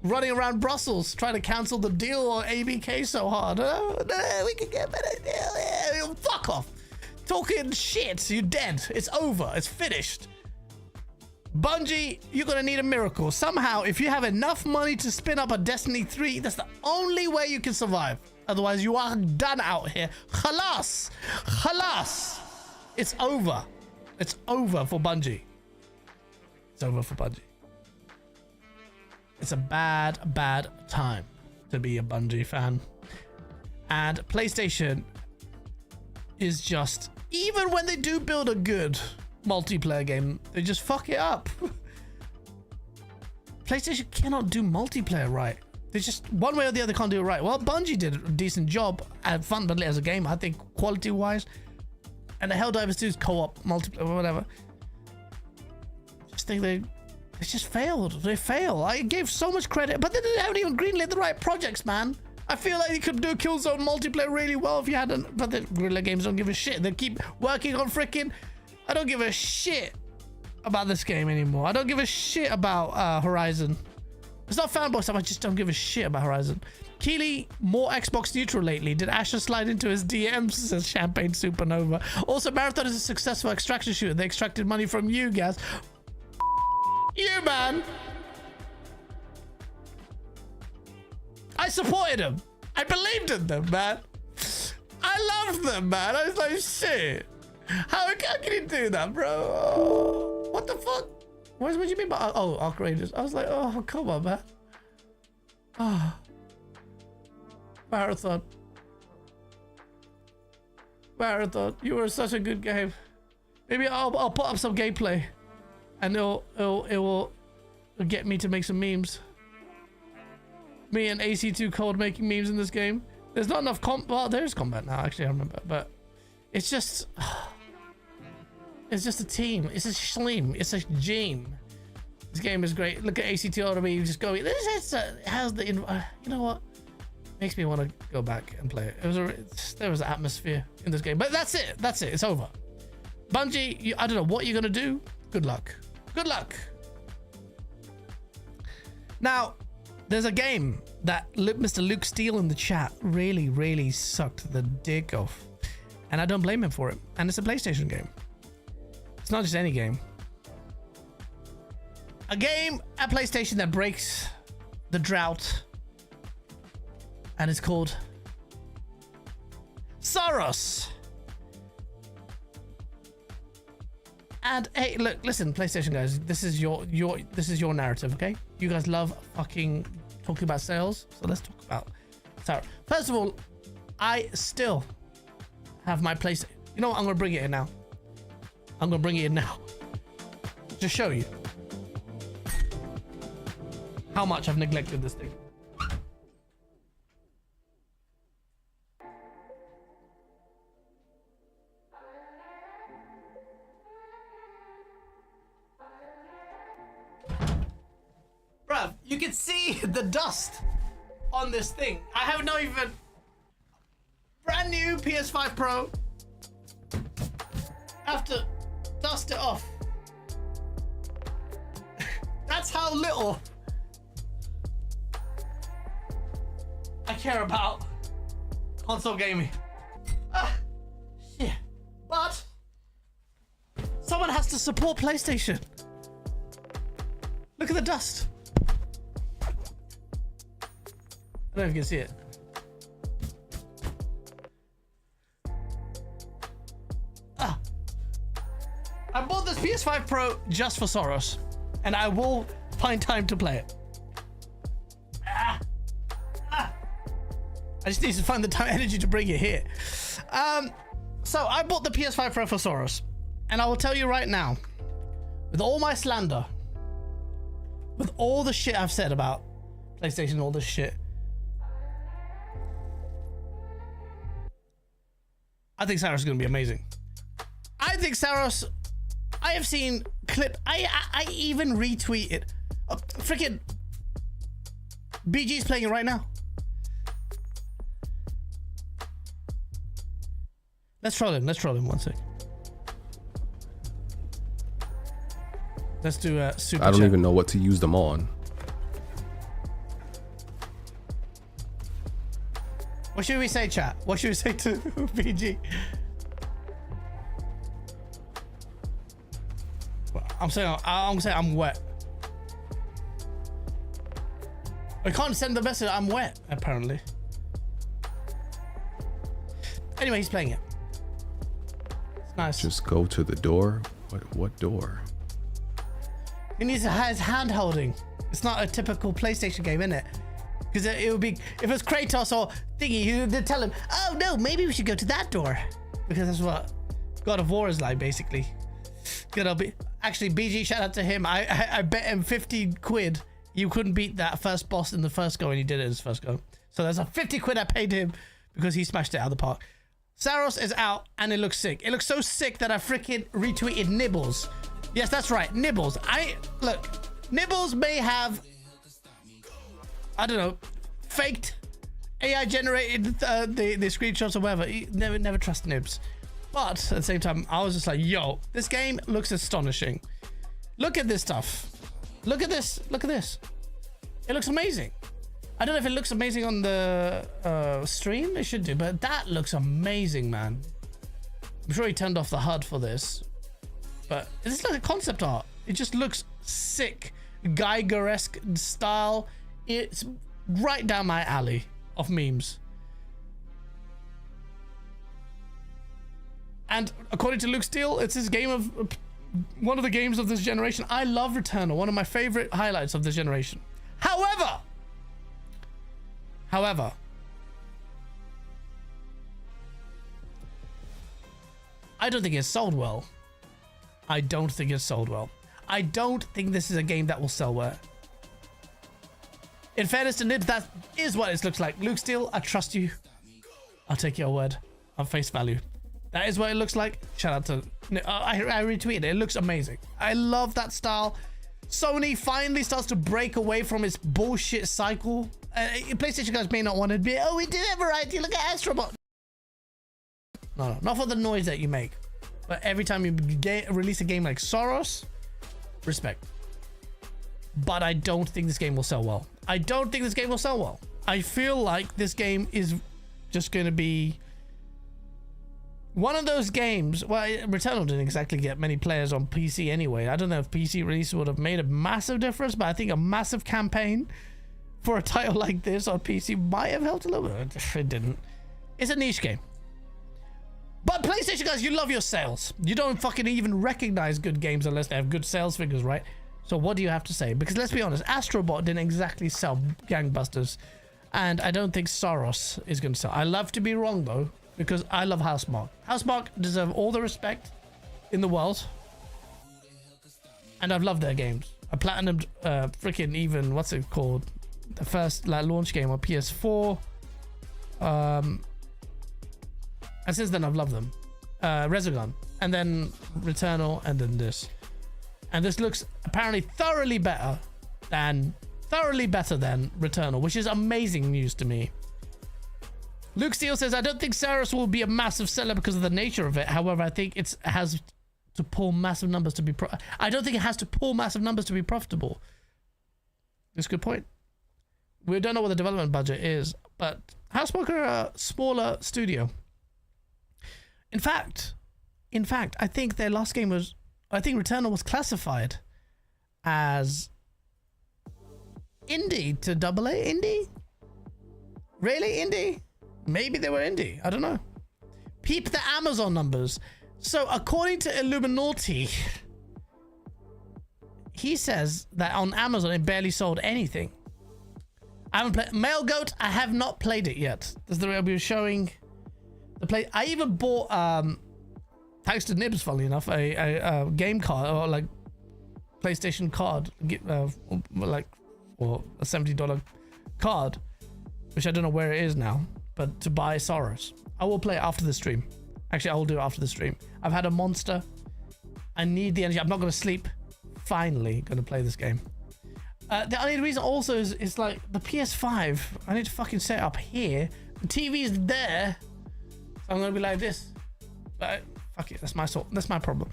running around Brussels trying to cancel the deal or ABK so hard? Oh, no, we can get a better deal. Fuck off. Talking shit. You're dead. It's over. It's finished. Bungie, you're gonna need a miracle. Somehow, if you have enough money to spin up a Destiny 3, that's the only way you can survive. Otherwise, you are done out here. Khalas! Khalas! It's over. It's over for Bungie. It's over for Bungie. It's a bad, bad time to be a Bungie fan. And PlayStation is just, even when they do build a good multiplayer game, they just fuck it up. PlayStation cannot do multiplayer right. They just, one way or the other, can't do it right. Well, Bungie did a decent job at fundamentally as a game, I think, quality wise. And the Helldivers 2's co-op multiplayer, whatever. Just think they just failed. They fail. I gave so much credit, but they haven't even greenlit the right projects, man. I feel like you could do Killzone multiplayer really well if you hadn't, but the Guerrilla Games don't give a shit. They keep working on freaking, I don't give a shit about this game anymore. I don't give a shit about Horizon. It's not fanboy stuff, I just don't give a shit about Horizon. Keely, more Xbox neutral lately. Did Asher slide into his DMs, says Champagne Supernova. Also, Marathon is a successful extraction shooter. They extracted money from you guys. You, man. I supported them. I believed in them, man. I loved them, man. I was like, shit. How can you do that, bro? What the fuck? What do you mean by, oh, Arc Raiders? I was like, oh, come on, man. Oh. Marathon, you were such a good game. Maybe I'll put up some gameplay, and it will get me to make some memes. Me and AC2 Cold making memes in this game. There's not enough well, there's combat now. Actually, I remember, but it's just a team. It's a schleem. It's a gene. This game is great. Look at AC2 me just going. This has the you know what? Makes me want to go back and play it. There was an atmosphere in this game, but that's it. That's it. It's over. Bungie, I don't know what you're gonna do. Good luck. Good luck. Now, there's a game that Mr. Luke Steele in the chat really sucked the dick off, and I don't blame him for it. And it's a PlayStation game. It's not just any game. A game at PlayStation that breaks the drought. And it's called Saros. And hey, look, listen, PlayStation guys, this is your narrative, okay? You guys love fucking talking about sales, so let's talk about Saros. First of all, I still have my PlayStation. You know what? I'm gonna bring it in now. I'm gonna bring it in now to show you how much I've neglected this thing. Bruv, you can see the dust on this thing. I have not even brand new PS5 Pro. Have to dust it off. That's how little I care about console gaming. Shit. But someone has to support PlayStation. Look at the dust. I don't know if you can see it. I bought this PS5 Pro just for Saros, and I will find time to play it. I just need to find the time energy to bring it here. So I bought the PS5 Pro for Saros, and I will tell you right now, with all my slander, with all the shit I've said about PlayStation, all this shit, I think Saros is going to be amazing. I think Saros, I have seen clip, I even retweeted, freaking BG's playing it right now. Let's troll him 1 sec. Let's do a super I don't chat. even know what to use them on. What should we say, chat? What should we say to BG? I'm saying I'm wet. I can't send the message. I'm wet, apparently. Anyway, he's playing it. It's nice. Just go to the door. What door? He needs to have his hand holding. It's not a typical PlayStation game, is it? Because it would be, if it was Kratos or thingy, they'd tell him, oh no, maybe we should go to that door. Because that's what God of War is like, basically. Actually, BG, shout out to him. I bet him 50 quid you couldn't beat that first boss in the first go, and he did it in his first go. So there's a 50 quid I paid him because he smashed it out of the park. Saros is out, and it looks sick. It looks so sick that I freaking retweeted Nibbles. Yes, that's right, Nibbles. Look, Nibbles may have, I don't know, faked AI generated the screenshots or whatever. Never trust Nibs. But at the same time, I was just like, yo, this game looks astonishing. Look at this stuff. Look at this. Look at this. It looks amazing. I don't know if it looks amazing on the stream. It should do, but that looks amazing, man. I'm sure he turned off the HUD for this, but it's like a concept art. It just looks sick. Geiger-esque style. It's right down my alley of memes. And according to Luke Steele, it's his game of one of the games of this generation. I love Returnal, one of my favorite highlights of this generation. However, I don't think it's sold well. I don't think it's sold well. I don't think this is a game that will sell well. In fairness to Nibs, that is what it looks like. Luke Steele, I trust you. I'll take your word on face value. That is what it looks like. Shout out to... I retweeted it. It looks amazing. I love that style. Sony finally starts to break away from its bullshit cycle. PlayStation guys may not want to admit, oh, we did have a variety. Look at Astrobot. No, not for the noise that you make. But every time you release a game like Saros, respect. But I don't think this game will sell well. I don't think this game will sell well. I feel like this game is just going to be one of those games. Well, Returnal didn't exactly get many players on PC anyway. I don't know if PC release would have made a massive difference, but I think a massive campaign for a title like this on PC might have helped a little bit. It didn't. It's a niche game. But PlayStation guys, you love your sales. You don't fucking even recognize good games unless they have good sales figures, right? So what do you have to say? Because let's be honest, Astrobot didn't exactly sell gangbusters. And I don't think Saros is going to sell. I love to be wrong though, because I love Housemarque. Housemarque deserve all the respect in the world. And I've loved their games. I platinumed freaking even, what's it called? The first launch game on PS4. And since then I've loved them. Resogun. And then Returnal, and then this. And this looks apparently thoroughly better than Returnal, which is amazing news to me. Luke Steele says, I don't think Saros will be a massive seller because of the nature of it. However, I think it has to pull massive numbers to be I don't think it has to pull massive numbers to be profitable. That's a good point. We don't know what the development budget is, but Housemarque are a smaller studio. In fact, I think their last game was... I think Returnal was classified as indie to AA indie? Really indie? Maybe they were indie. I don't know. Peep the Amazon numbers. So according to Illuminati, he says that on Amazon it barely sold anything. I haven't played Male Goat. I have not played it yet. That's the way I'll be showing the play. I even bought thanks to Nibs, funnily enough, a game card or like PlayStation card, like or a $70 card, which I don't know where it is now, but to buy Saros. I will play it after the stream. Actually, I will do it after the stream. I've had a monster. I need the energy. I'm not going to sleep. Finally going to play this game. The only reason also is like the PS5. I need to fucking set it up here. The TV is there. So I'm going to be like this. But fuck it. That's my problem.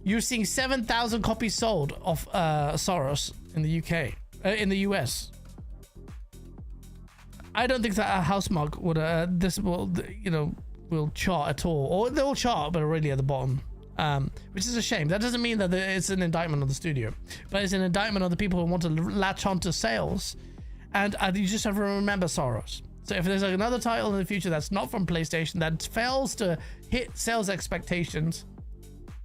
You're seeing 7,000 copies sold of Saros in the UK. In the US. I don't think that a Housemarque would this will, you know, will chart at all, or they'll chart but already at the bottom, which is a shame. That doesn't mean that it's an indictment on the studio, but it's an indictment on the people who want to latch onto sales, and you just have to remember Saros. So if there's another title in the future that's not from PlayStation that fails to hit sales expectations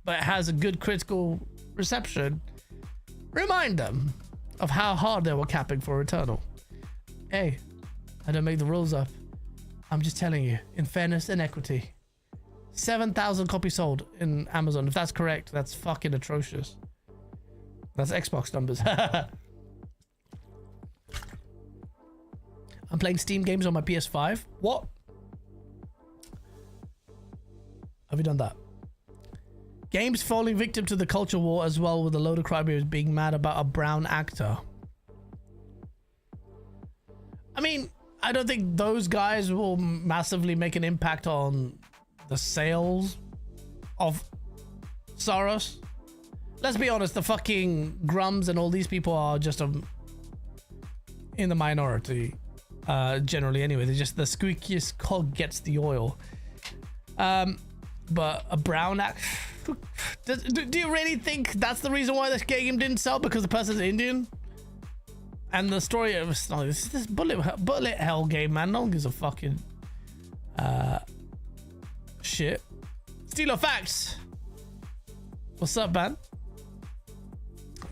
but has a good critical reception, remind them of how hard they were capping for Returnal. Hey, I don't make the rules up. I'm just telling you, in fairness and equity. 7,000 copies sold in Amazon. If that's correct, that's fucking atrocious. That's Xbox numbers. I'm playing Steam games on my PS5. What? Have you done that? Games falling victim to the culture war as well, with a load of crybabies being mad about a brown actor. I mean, I don't think those guys will massively make an impact on the sales of Saros. Let's be honest, the fucking Grums and all these people are just in the minority, generally anyway. They're just the squeakiest cog gets the oil. But a brown act... Do you really think that's the reason why this game didn't sell? Because the person's Indian? And the story of this bullet hell game, man. No one gives a fucking shit. Steelo Facts. What's up, man?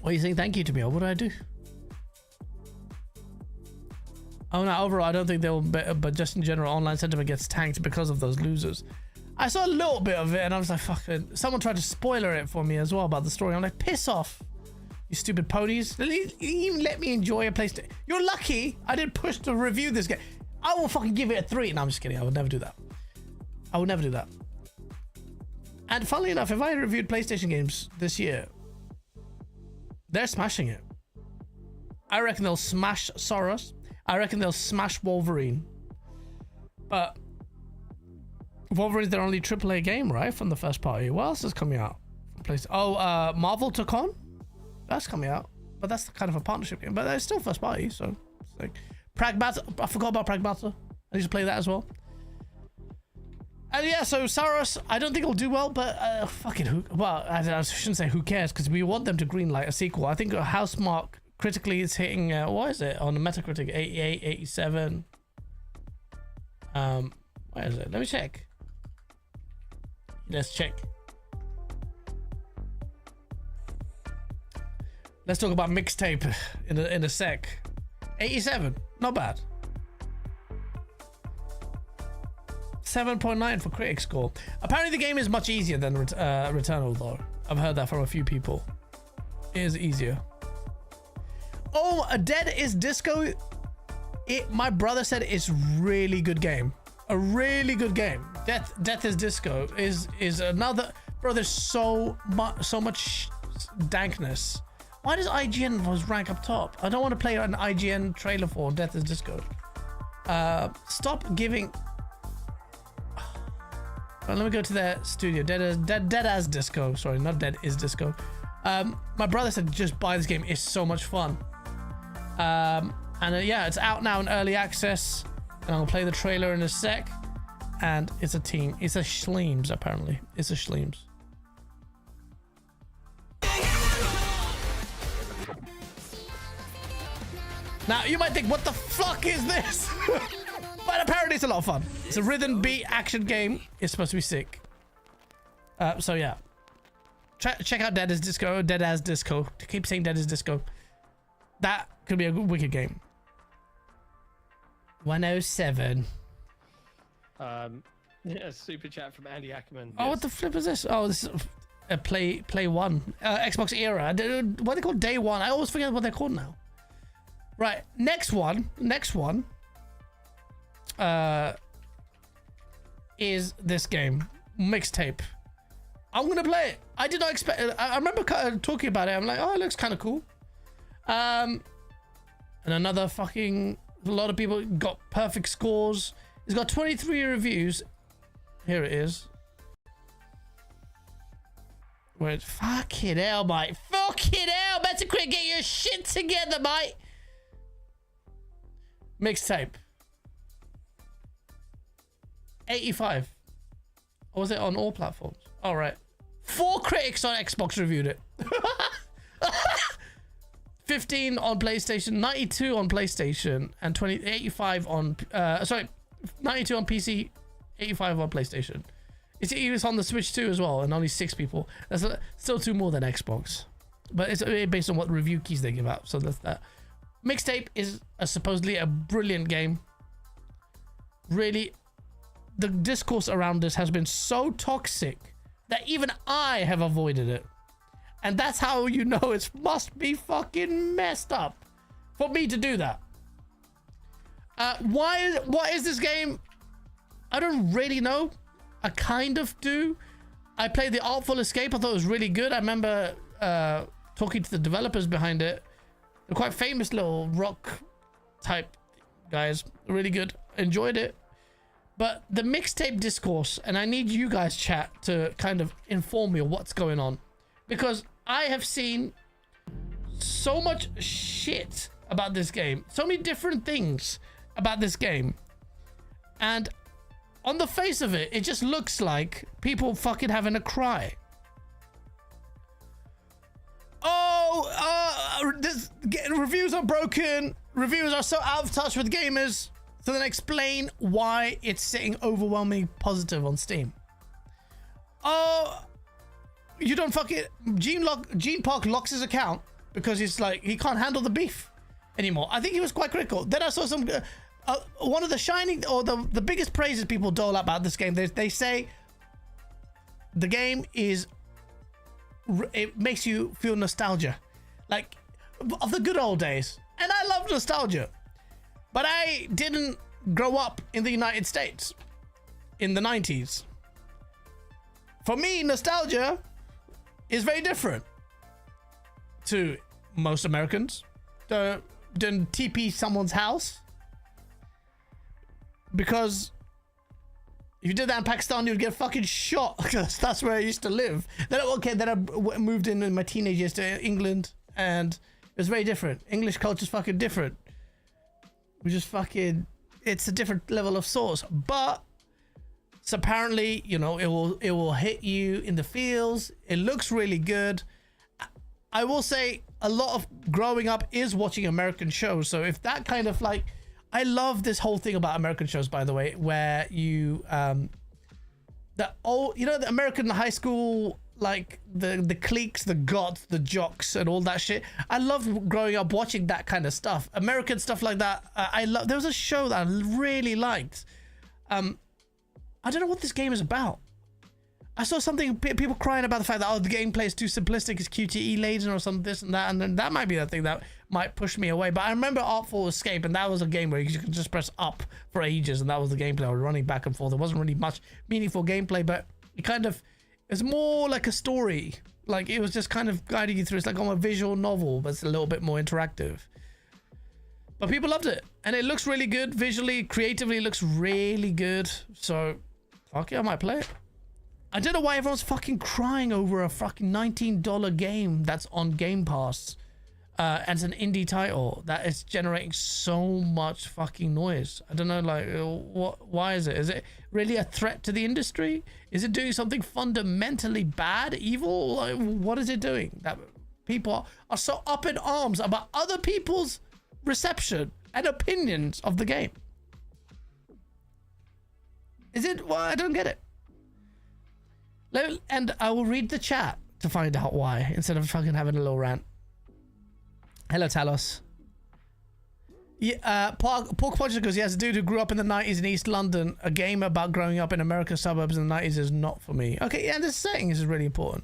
What are you saying thank you to me? Or what did I do? Oh no, overall I don't think they will, but just in general, online sentiment gets tanked because of those losers. I saw a little bit of it and I was like, fucking. Someone tried to spoiler it for me as well about the story. I'm like, piss off, you stupid ponies. You even let me enjoy a PlayStation. You're lucky I didn't push to review this game. I will fucking give it a 3. No, I'm just kidding. I would never do that. I would never do that. And funnily enough, if I reviewed PlayStation games this year, they're smashing it. I reckon they'll smash Saros. I reckon they'll smash Wolverine. But Wolverine's their only AAA game, right? From the first party. What else is coming out? Oh, Marvel took on? That's coming out. But that's kind of a partnership game. But it's still first party, so it's like Pragmata. I forgot about Pragmata. I need to play that as well. And yeah, so Saros, I don't think it'll do well, but fucking who? Well, I shouldn't say who cares, because we want them to greenlight a sequel. I think Housemarque critically is hitting, what is it on the Metacritic? 88, 87. Where is it? Let me check. Let's check. Let's talk about Mixtape in a sec. 87, not bad. 7.9 for critic score. Apparently the game is much easier than Returnal though. I've heard that from a few people. It is easier. Oh, a Dead is Disco. My brother said it's really good game. A really good game. Death is Disco is another. Bro, there's so much dankness. Why does IGN always rank up top? I don't want to play an IGN trailer for Death is Disco. Stop giving. Let me go to their studio. Dead as Disco. Sorry, not Dead is Disco. My brother said just buy this game. It's so much fun. Yeah, it's out now in early access, and I'll play the trailer in a sec. And it's a team. It's a Schleems, apparently. It's a Schleems. Now, you might think, what the fuck is this? But apparently it's a lot of fun. It's a rhythm beat action game. It's supposed to be sick. So yeah. Check out Dead as Disco. Dead as Disco. Keep saying Dead as Disco. That could be a wicked game. 107. Yeah, super chat from Andy Ackerman. Oh, what the flip is this? Oh, this is a Play One. Xbox era. What are they called? Day One. I always forget what they're called now. Right, next one is this game, Mixtape. I'm gonna play it. I did not expect it. I remember talking about it. I'm like, oh, it looks kind of cool. And another fucking, a lot of people got perfect scores. It's got 23 reviews. Here it is. Wait, fucking hell, mate. Fucking hell, Metacritic, get your shit together, mate. Mixtape. 85. Or was it on all platforms? All right. 4 critics on Xbox reviewed it. 15 on PlayStation, 92 on PlayStation, and 85 on 92 on PC, 85 on PlayStation. It was on the Switch too as well, and only 6 people. That's still 2 more than Xbox, but it's based on what review keys they give out. So that's that. Mixtape is supposedly a brilliant game. Really, the discourse around this has been so toxic that even I have avoided it. And that's how you know it must be fucking messed up for me to do that. What is this game? I don't really know. I kind of do. I played The Artful Escape. I thought it was really good. I remember talking to the developers behind it. They're quite famous little rock type guys. Really good. Enjoyed it. But the Mixtape discourse, and I need you guys chat to kind of inform me of what's going on. Because I have seen so much shit about this game. So many different things about this game. And on the face of it, it just looks like people fucking having a cry. Reviews are broken. Reviewers are so out of touch with gamers. So then explain why it's sitting overwhelmingly positive on Steam. Oh, you don't fucking... Gene Park locks his account because he's like, he can't handle the beef anymore. I think he was quite critical. Then I saw some... one of the shining... or the biggest praises people dole out about this game, they say the game is... it makes you feel nostalgia. Like, of the good old days. And I love nostalgia. But I didn't grow up in the United States in the 90s. For me, nostalgia is very different to most Americans. Don't TP someone's house. Because if you did that in Pakistan, you'd get fucking shot. Because that's where I used to live. Then I moved in my teenage years to England, and it was very different. English culture's fucking different. We just fucking... it's a different level of sauce. But so apparently, you know, it will hit you in the feels. It looks really good. I will say a lot of growing up is watching American shows. So if that kind of like... I love this whole thing about American shows, by the way, where you... the American high school... like the cliques, the goths, the jocks, and all that shit. I love growing up watching that kind of stuff. American stuff like that. I love. There was a show that I really liked. I don't know what this game is about. I saw something, people crying about the fact that, oh, the gameplay is too simplistic, it's QTE laden or something, this and that, and then that might be the thing that might push me away. But I remember Artful Escape, and that was a game where you could just press up for ages, and that was the gameplay. I was running back and forth. There wasn't really much meaningful gameplay, but it kind of... it's more like a story. Like, it was just kind of guiding you through. It's like a visual novel, but it's a little bit more interactive. But people loved it. And it looks really good. Visually, creatively, it looks really good. So, fuck yeah, I might play it. I don't know why everyone's fucking crying over a fucking $19 game that's on Game Pass. and it's an indie title that is generating so much fucking noise. I don't know, like, why is it? Is it really a threat to the industry? Is it doing something fundamentally bad, evil? Like, what is it doing that people are so up in arms about other people's reception and opinions of the game? Is it? Well, I don't get it. And I will read the chat to find out why, instead of fucking having a little rant. Hello, Talos. Yeah, Pork Podger goes, yes, a dude who grew up in the 90s in East London. A game about growing up in America's suburbs in the 90s is not for me. Okay, yeah, this setting is really important.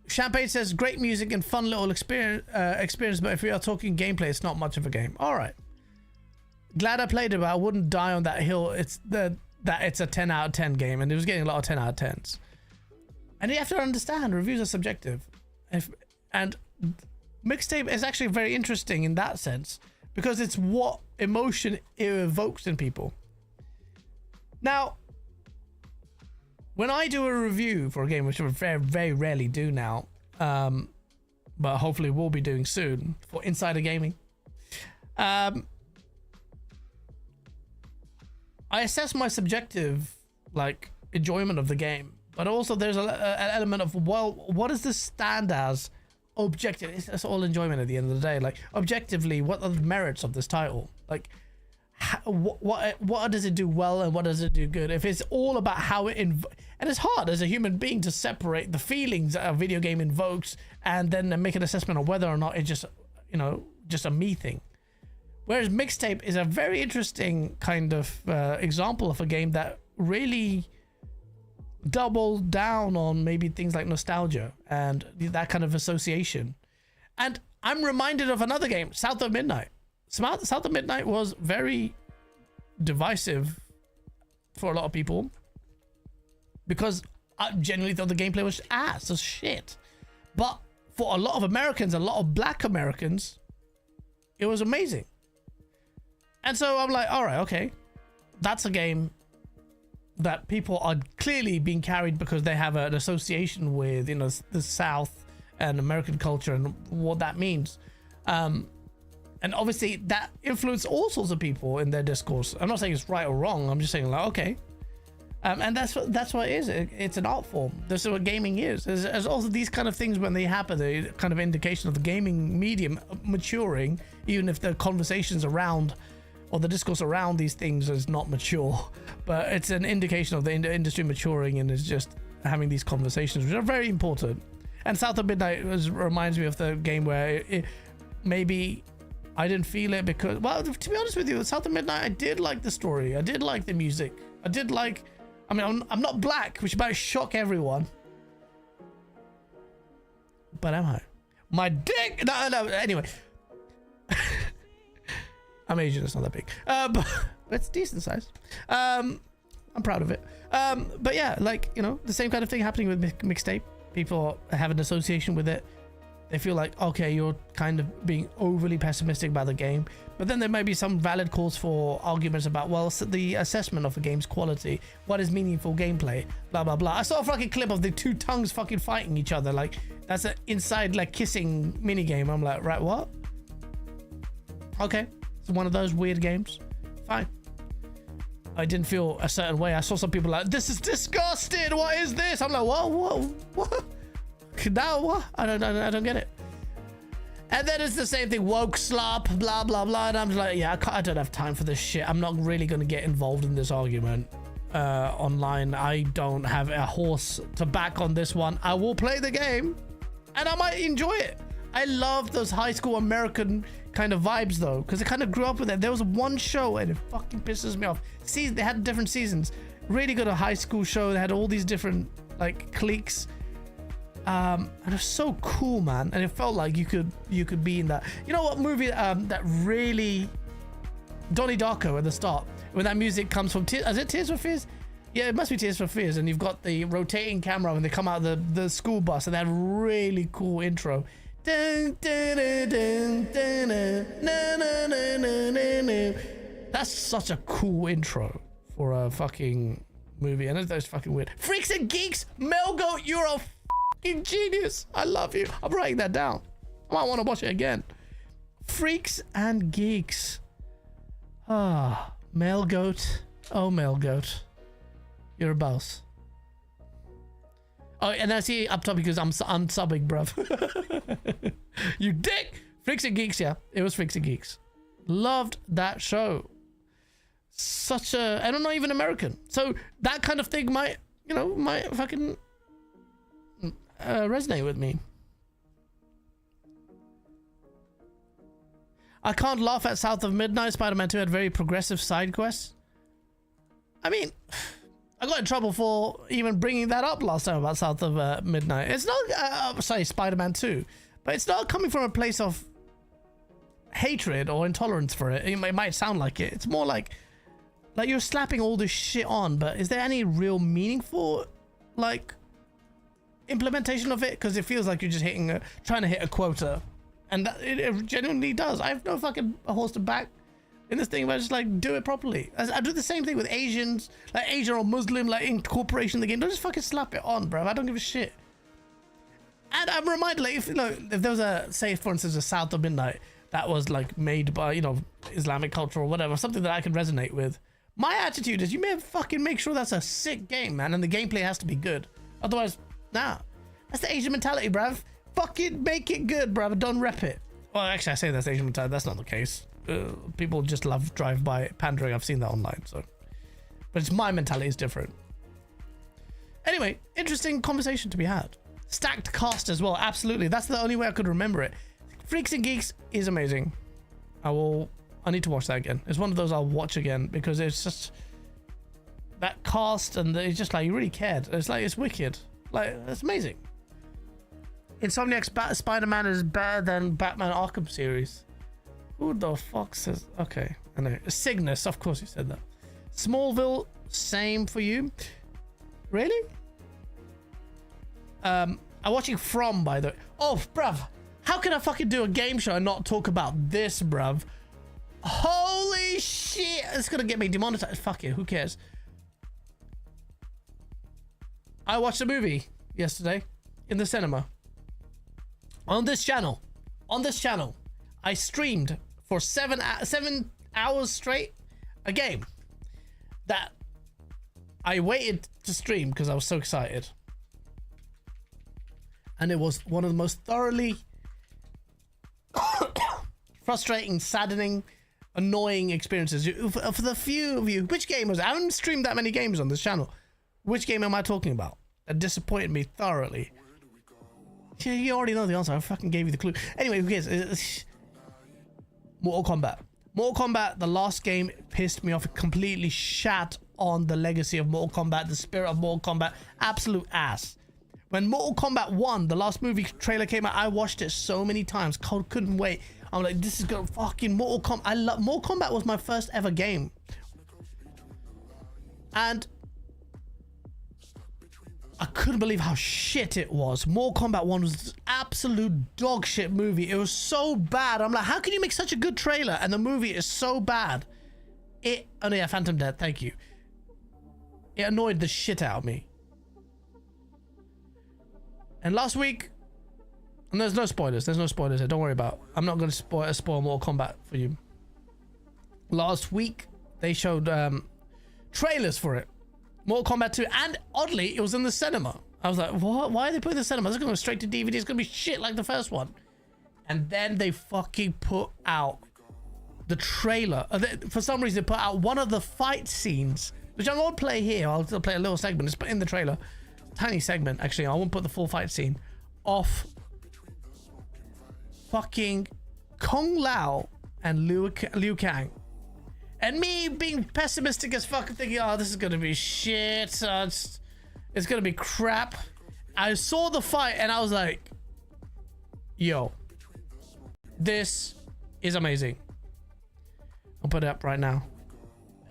Champagne says, great music and fun little experience, but if we are talking gameplay, it's not much of a game. All right. Glad I played it, but I wouldn't die on that hill. It's it's a 10 out of 10 game, and it was getting a lot of 10 out of 10s. And you have to understand, reviews are subjective. And Mixtape is actually very interesting in that sense, because it's what emotion it evokes in people. Now, when I do a review for a game, which I very, very rarely do now, but hopefully we'll be doing soon for Insider Gaming, I assess my subjective, like, enjoyment of the game, but also there's an element of, well, what does this stand as objective? It's all enjoyment at the end of the day. Like, objectively, what are the merits of this title? Like, what does it do well and what does it do good? If it's all about how it and it's hard as a human being to separate the feelings that a video game invokes and then make an assessment of whether or not it's just, you know, just a me thing. Whereas Mixtape is a very interesting kind of example of a game that really doubled down on maybe things like nostalgia and that kind of association. And I'm reminded of another game, South of Midnight. South of Midnight was very divisive for a lot of people because I genuinely thought the gameplay was ass as shit. But for a lot of Americans, a lot of black Americans, it was amazing. And so I'm like, all right, okay, that's a game that people are clearly being carried because they have an association with, you know, the South and American culture and what that means. And obviously that influenced all sorts of people in their discourse. I'm not saying it's right or wrong. I'm just saying, like, okay. And that's what it is. It's an art form. That's what gaming is. There's also these kind of things when they happen, the kind of indication of the gaming medium maturing, even if the conversations around or the discourse around these things is not mature, but it's an indication of the industry maturing and is just having these conversations, which are very important. And South of Midnight reminds me of the game where maybe I didn't feel it because, well, to be honest with you, South of Midnight, I did like the story. I did like the music. I did like, I mean, I'm not black, which might shock everyone. But am I? My dick! No, anyway. I'm Asian, it's not that big. But it's decent size. I'm proud of it. But yeah, like, you know, the same kind of thing happening with Mixtape. People have an association with it. They feel like, okay, you're kind of being overly pessimistic about the game. But then there may be some valid cause for arguments about, well, the assessment of a game's quality. What is meaningful gameplay? Blah, blah, blah. I saw a fucking clip of the two tongues fucking fighting each other. Like, that's an inside, like, kissing minigame. I'm like, right, what? Okay. It's one of those weird games. Fine. I didn't feel a certain way. I saw some people like, this is disgusting. What is this? I'm like, what? Now what? I don't get it. And then it's the same thing, woke slop, blah blah blah, and I'm just like, yeah, I don't have time for this shit. I'm not really gonna get involved in this argument online. I don't have a horse to back on this one. I will play the game and I might enjoy it. I love those high school American kind of vibes though, because I kind of grew up with it. There was one show and it fucking pisses me off. See, they had different seasons. Really good, a high school show. They had all these different like cliques. And it was so cool, man, and it felt like you could be in that. You know what movie that really, Donnie Darko at the start when that music comes from is it Tears for Fears? Yeah, it must be Tears for Fears, and you've got the rotating camera when they come out of the school bus and that really cool intro. That's such a cool intro for a fucking movie, and that's fucking weird. Freaks and Geeks, Melgo, you're a genius. I love you. I'm writing that down. I might want to watch it again. Freaks and geeks. Ah, male goat. Oh, male goat. You're a boss. Oh, and I see up top because I'm subbing, bruv. You dick! Freaks and Geeks, yeah. It was Freaks and Geeks. Loved that show. Such a... and I'm not even American. So that kind of thing might, you know, might fucking resonate with me. I can't laugh at South of Midnight. Spider-Man 2 had very progressive side quests. I mean... I got in trouble for even bringing that up last time about South of Midnight. It's not, sorry, Spider-Man 2, but it's not coming from a place of hatred or intolerance for it. It might sound like it. It's more like you're slapping all this shit on, but is there any real meaningful, like, implementation of it? Because it feels like you're just trying to hit a quota, and it genuinely does. I have no fucking horse to back in this thing, but I just like do it properly. I do the same thing with Asians, like Asian or Muslim, like incorporation in the game. Don't just fucking slap it on, bro. I don't give a shit. And I'm reminded, like, if there was a, say for instance, a South of Midnight that was like made by, you know, Islamic culture or whatever, something that I can resonate with. My attitude is, you may fucking make sure that's a sick game, man, and the gameplay has to be good. Otherwise, nah. That's the Asian mentality, bruv. Fucking make it good, bruv. Don't rep it. Well, actually, I say that's Asian mentality. That's not the case. People just love drive-by pandering. I've seen that online, so, but it's my mentality is different. Anyway, interesting conversation to be had. Stacked cast as well, absolutely. That's the only way I could remember it. Freaks and Geeks is amazing. I need to watch that again. It's one of those I'll watch again because it's just that cast, and it's just like you really cared. It's like it's wicked. Like, it's amazing. Insomniac's Spider-Man is better than Batman Arkham series. Who the fuck says... okay, I know. Cygnus, of course you said that. Smallville, same for you. Really? I'm watching From, by the way. Oh, bruv. How can I fucking do a game show and not talk about this, bruv? Holy shit. It's gonna get me demonetized. Fuck it, who cares? I watched a movie yesterday in the cinema. On this channel. I streamed for 7 hours straight a game that I waited to stream because I was so excited. And it was one of the most thoroughly frustrating, saddening, annoying experiences. For the few of you, which game was it? I haven't streamed that many games on this channel. Which game am I talking about? That disappointed me thoroughly. You already know the answer. I fucking gave you the clue. Anyway, who cares? Mortal Kombat. Mortal Kombat, the last game, pissed me off. It completely shat on the legacy of Mortal Kombat, the spirit of Mortal Kombat. Absolute ass. When Mortal Kombat 1, the last movie trailer came out, I watched it so many times. Couldn't wait. I'm like, this is gonna fucking Mortal Kombat. Mortal Kombat was my first ever game. And I couldn't believe how shit it was. Mortal Kombat 1 was absolute dog shit movie. It was so bad. I'm like, how can you make such a good trailer and the movie is so bad? Oh no, yeah, Phantom Death, thank you. It annoyed the shit out of me. And last week, and there's no spoilers here, don't worry about it. I'm not going to spoil Mortal Kombat for you. Last week, they showed trailers for it. Mortal Kombat 2, and oddly, it was in the cinema. I was like, what? Why are they putting the cinema? It's going to go straight to DVD. It's going to be shit like the first one. And then they fucking put out the trailer. For some reason, they put out one of the fight scenes, which I won't play here. I'll play a little segment. It's in the trailer. Tiny segment, actually. I won't put the full fight scene. Of fucking Kung Lao and Liu Kang. And me being pessimistic as fuck, thinking, oh, this is gonna be shit. It's gonna be crap. I saw the fight and I was like, yo, this is amazing. I'll put it up right now.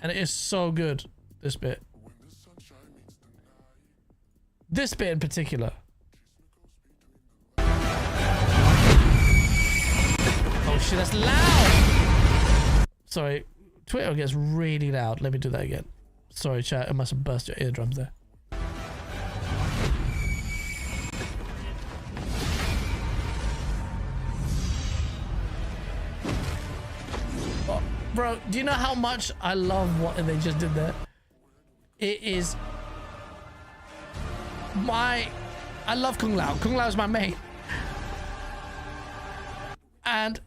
And it is so good, this bit. This bit in particular. Oh shit, that's loud! Sorry. Twitter gets really loud. Let me do that again. Sorry, chat. I must have burst your eardrums there. Bro, do you know how much I love what they just did there? It is I love Kung Lao. Kung Lao is my mate. And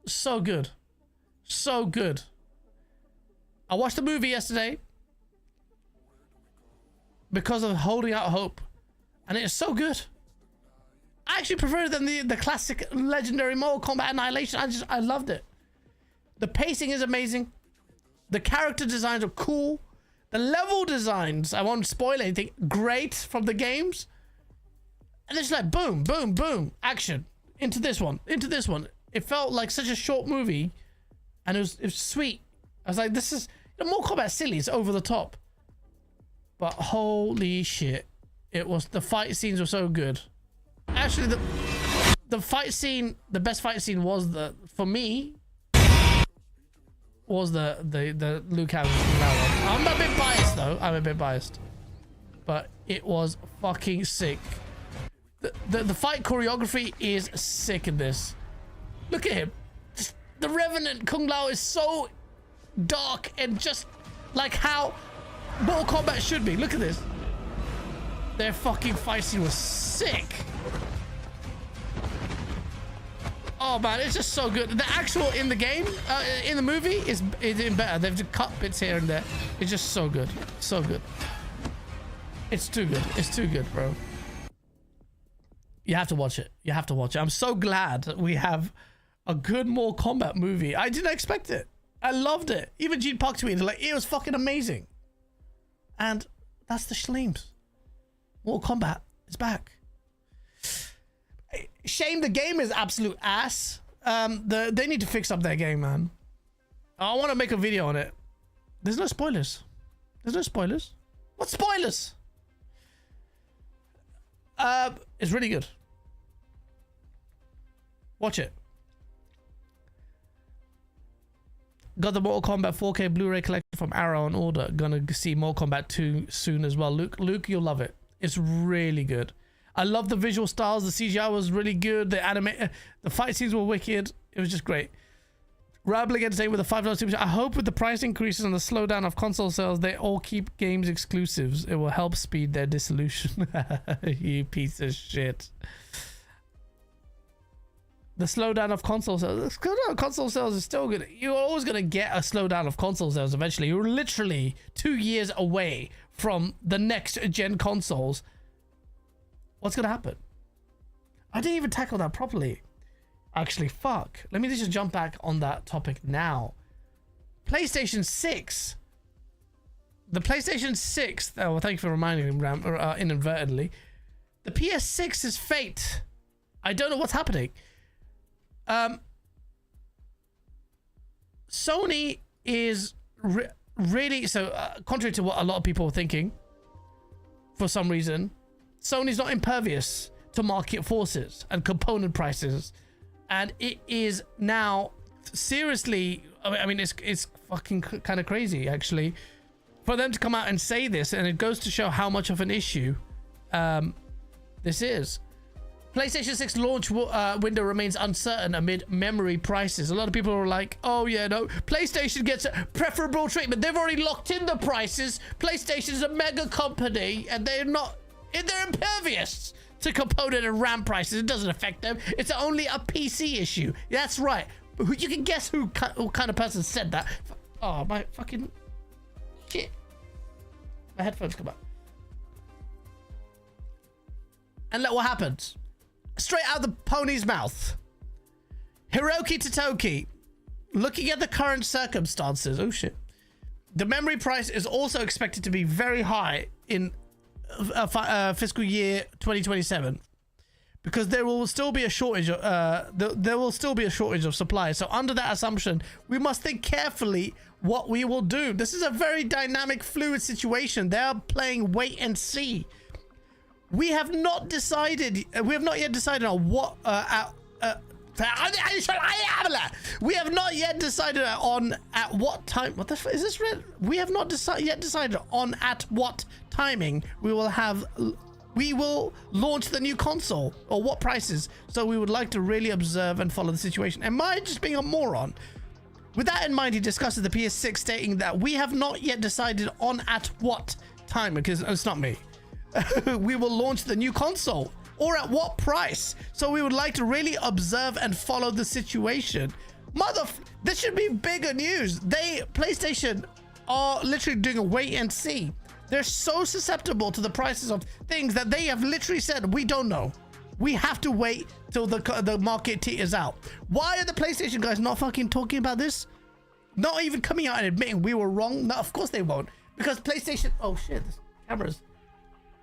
so good. So good. I watched the movie yesterday because of Holding Out Hope, and it is so good. I actually prefer it than the classic legendary Mortal Kombat Annihilation. I loved it. The pacing is amazing. The character designs are cool. The level designs, I won't spoil anything, great from the games. And it's like boom, boom, boom, action. Into this one, into this one. It felt like such a short movie, and it was sweet. I was like, this is, Mortal Kombat silly, it's over the top. But holy shit, the fight scenes were so good. Actually, the fight scene, the best fight scene was for me, was the Liu Kang one. I'm a bit biased though. I'm a bit biased, but it was fucking sick. The fight choreography is sick in this. Look at him. The Revenant Kung Lao is so dark and just like how Mortal Kombat should be. Look at this. Their fucking fight scene was sick. Oh man, it's just so good. The actual in the game, in the movie, is even better. They've just cut bits here and there. It's just so good. So good. It's too good. It's too good, bro. You have to watch it. You have to watch it. I'm so glad that we have a good Mortal Kombat movie. I didn't expect it. I loved it. Even Gene Park tweeted like, it was fucking amazing. And that's the Schleems. Mortal Kombat is back. Shame the game is absolute ass. They need to fix up their game, man. I want to make a video on it. There's no spoilers. There's no spoilers. What spoilers? It's really good. Watch it. Got the Mortal Kombat 4K Blu-ray collection from Arrow on order. Gonna see Mortal Kombat 2 soon as well. Luke, you'll love it. It's really good. I love the visual styles. The CGI was really good. The fight scenes were wicked. It was just great. Rambling Entertainment with a $5 super chat. I hope with the price increases and the slowdown of console sales, they all keep games exclusives. It will help speed their dissolution. You piece of shit. The slowdown of console sales. The slowdown of console sales is still good. You're always going to get a slowdown of console sales eventually. You're literally 2 years away from the next gen consoles. What's going to happen? I didn't even tackle that properly. Actually, fuck. Let me just jump back on that topic now. PlayStation 6. The PlayStation 6. Oh, well, thank you for reminding me, inadvertently. The PS6's fate. I don't know what's happening. Sony is really... So, contrary to what a lot of people are thinking, for some reason, Sony's not impervious to market forces and component prices. And it is now seriously, I mean, it's fucking kind of crazy, actually, for them to come out and say this. And it goes to show how much of an issue this is. PlayStation 6 launch window remains uncertain amid memory prices. A lot of people are like, oh yeah, no, PlayStation gets preferable treatment. They've already locked in the prices. PlayStation's a mega company and they're impervious to component and RAM prices. It doesn't affect them. It's only a PC issue. That's right. You can guess who kind of person said that. Oh, my fucking shit. My headphones come up. And look what happens. Straight out the pony's mouth. Hiroki Totoki. Looking at the current circumstances. Oh, shit. The memory price is also expected to be very high in fiscal year 2027 because there will still be a shortage of supply. So under that assumption, we must think carefully what we will do. This is a very dynamic, fluid situation. They are playing wait and see. We have not decided. We have not yet decided on what we have not yet decided on at what time. What the fuck is this? We have not yet decided on at what timing we will launch the new console or what prices. So we would like to really observe and follow the situation. Am I just being a moron? With that in mind, he discusses the PS6, stating that we have not yet decided on at what time, because it's not me. We will launch the new console or at what price. So we would like to really observe and follow the situation. This should be bigger news. PlayStation are literally doing a wait and see. They're so susceptible to the prices of things that they have literally said, we don't know. We have to wait till the market teeters out. Why are the PlayStation guys not fucking talking about this? Not even coming out and admitting we were wrong? No, of course they won't. Because PlayStation... Oh shit, this camera's...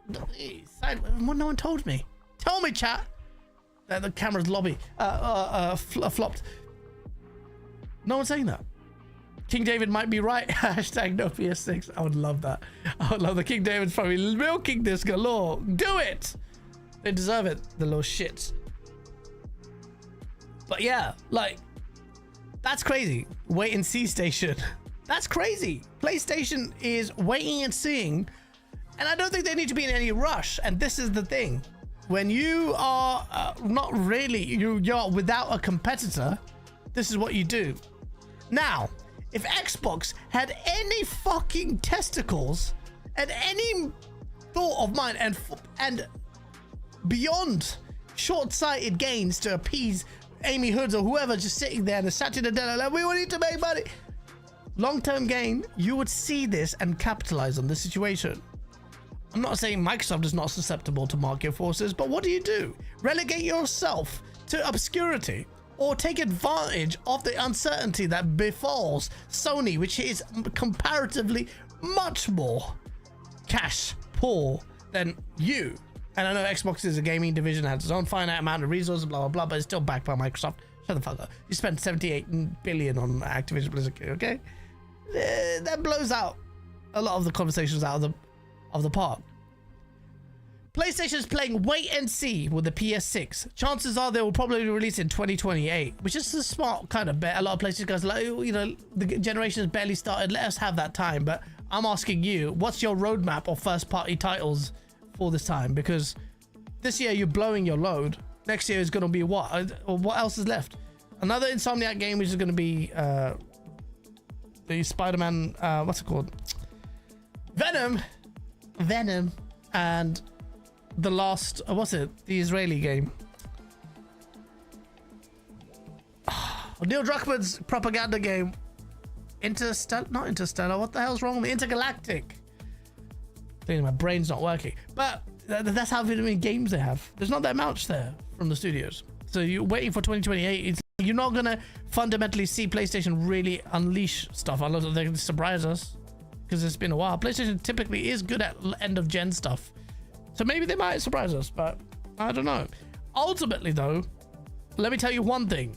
No one told me. Tell me, chat. That the camera's lobby flopped. No one's saying that. King David might be right. Hashtag no PS6. I would love that. I would love that. King David's probably milking this galore. Do it. They deserve it, the little shits. But yeah, like, that's crazy. Wait and see station. That's crazy. PlayStation is waiting and seeing, and I don't think they need to be in any rush. And this is the thing. When you are not really, you're without a competitor, this is what you do. Now, if Xbox had any fucking testicles and any thought of mine and beyond short-sighted gains to appease Amy Hoods or whoever just sitting there and sat in the den like, we need to make money. Long-term gain, you would see this and capitalize on the situation. I'm not saying Microsoft is not susceptible to market forces, but what do? Relegate yourself to obscurity or take advantage of the uncertainty that befalls Sony, which is comparatively much more cash poor than you. And I know Xbox is a gaming division, has its own finite amount of resources, blah, blah, blah, but it's still backed by Microsoft. Shut the fuck up. You spent 78 billion on Activision Blizzard, okay? That blows out a lot of the conversations out of the park. PlayStation is playing wait and see with the PS6. Chances are they will probably release in 2028, which is a smart kind of bet. A lot of PlayStation guys like, you know, the generation has barely started. Let us have that time. But I'm asking you, what's your roadmap of first-party titles for this time? Because this year you're blowing your load. Next year is going to be what? Or what else is left? Another Insomniac game, which is going to be the Spider-Man, what's it called? Venom, and the last, what's it? The Israeli game. Neil Druckmann's propaganda game. Not Interstellar. What the hell's wrong with me? Intergalactic. I think my brain's not working. But that's how many games they have. There's not that much there from the studios. So you're waiting for 2028. You're not going to fundamentally see PlayStation really unleash stuff unless they can surprise us. Because it's been a while. PlayStation typically is good at end of gen stuff. So maybe they might surprise us, but I don't know. Ultimately though, let me tell you one thing.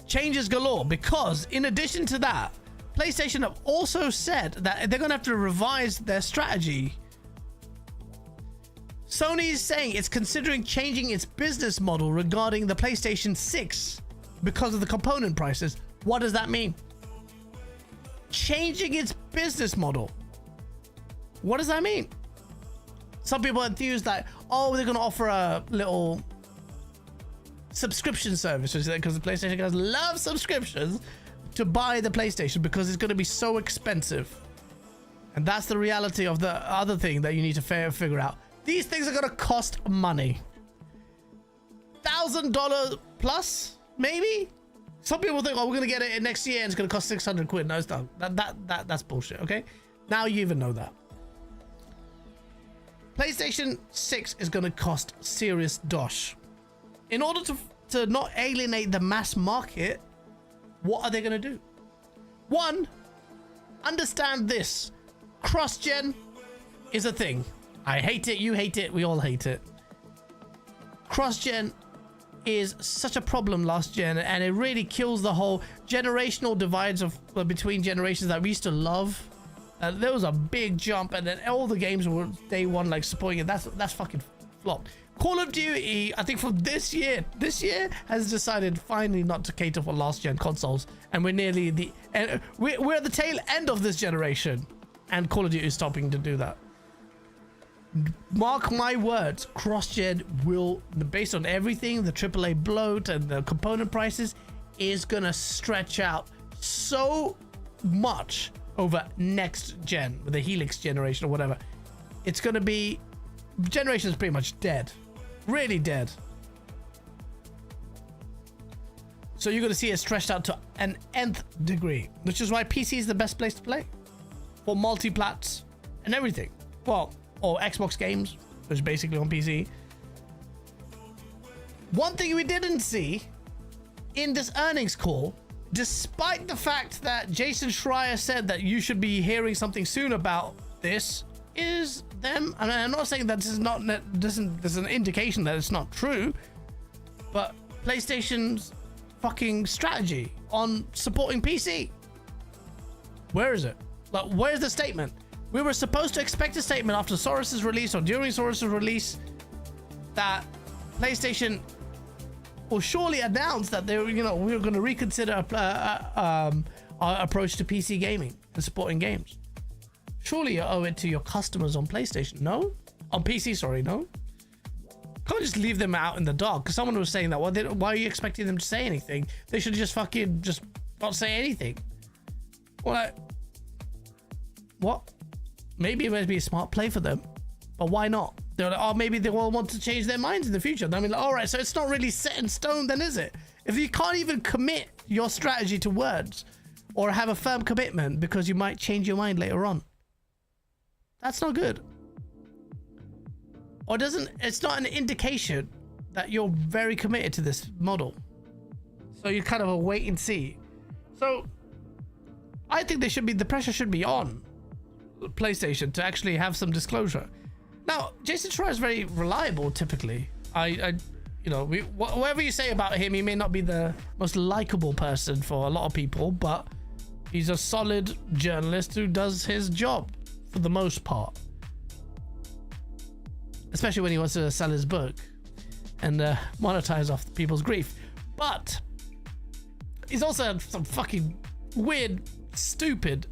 Changes galore, because in addition to that, PlayStation have also said that they're going to have to revise their strategy. Sony is saying it's considering changing its business model regarding the PlayStation 6 because of the component prices. What does that mean? Changing its business model. What does that mean? Some people are enthused that, oh, they're going to offer a little subscription service, because the PlayStation guys love subscriptions to buy the PlayStation because it's going to be so expensive. And that's the reality of the other thing that you need to figure out. These things are going to cost money. $1,000 plus, maybe? Some people think, oh, we're going to get it next year and it's going to cost 600 quid. No, it's not. That's bullshit, okay? Now you even know that. PlayStation 6 is going to cost serious dosh. In order to not alienate the mass market, what are they going to do? One, understand this. Cross-gen is a thing. I hate it, you hate it, we all hate it. Cross-gen is such a problem last gen, and it really kills the whole generational divides between generations that we used to love. There was a big jump, and then all the games were day one like supporting it. That's fucking flopped. Call of Duty, I think from this year has decided finally not to cater for last gen consoles, and we're nearly we're at the tail end of this generation, and Call of Duty is stopping to do that. Mark my words, cross-gen will, based on everything, the AAA bloat and the component prices, is gonna stretch out so much over next gen, with the Helix generation or whatever. It's gonna be, generation is pretty much dead, really dead. So you're gonna see it stretched out to an nth degree, which is why PC is the best place to play for multi-plats and everything. Well, or Xbox games, which is basically on PC. One thing we didn't see in this earnings call, despite the fact that Jason Schreier said that you should be hearing something soon about this, is them. I mean, I'm not saying that this is not, this is an indication that it's not true, but PlayStation's fucking strategy on supporting PC. Where is it? Like, where's the statement? We were supposed to expect a statement after Saros' release or during Saros' release that PlayStation will surely announce that they were, you know, we were going to reconsider our approach to PC gaming and supporting games. Surely you owe it to your customers on PlayStation, no? On PC, sorry, no? Can't just leave them out in the dark, because someone was saying that. Well, why are you expecting them to say anything? They should just fucking just not say anything. Well, like, what? Maybe it might be a smart play for them, but why not? They're like, oh, maybe they will want to change their minds in the future. I mean, like, all right, so it's not really set in stone then, is it? If you can't even commit your strategy to words or have a firm commitment because you might change your mind later on, that's not good. Or it's not an indication that you're very committed to this model. So you kind of a wait and see. So I think the pressure should be on PlayStation to actually have some disclosure. Now, Jason Schreier is very reliable typically. You know, whatever you say about him, he may not be the most likable person for a lot of people, but he's a solid journalist who does his job for the most part. Especially when he wants to sell his book and monetize off people's grief. But he's also had some fucking weird, stupid,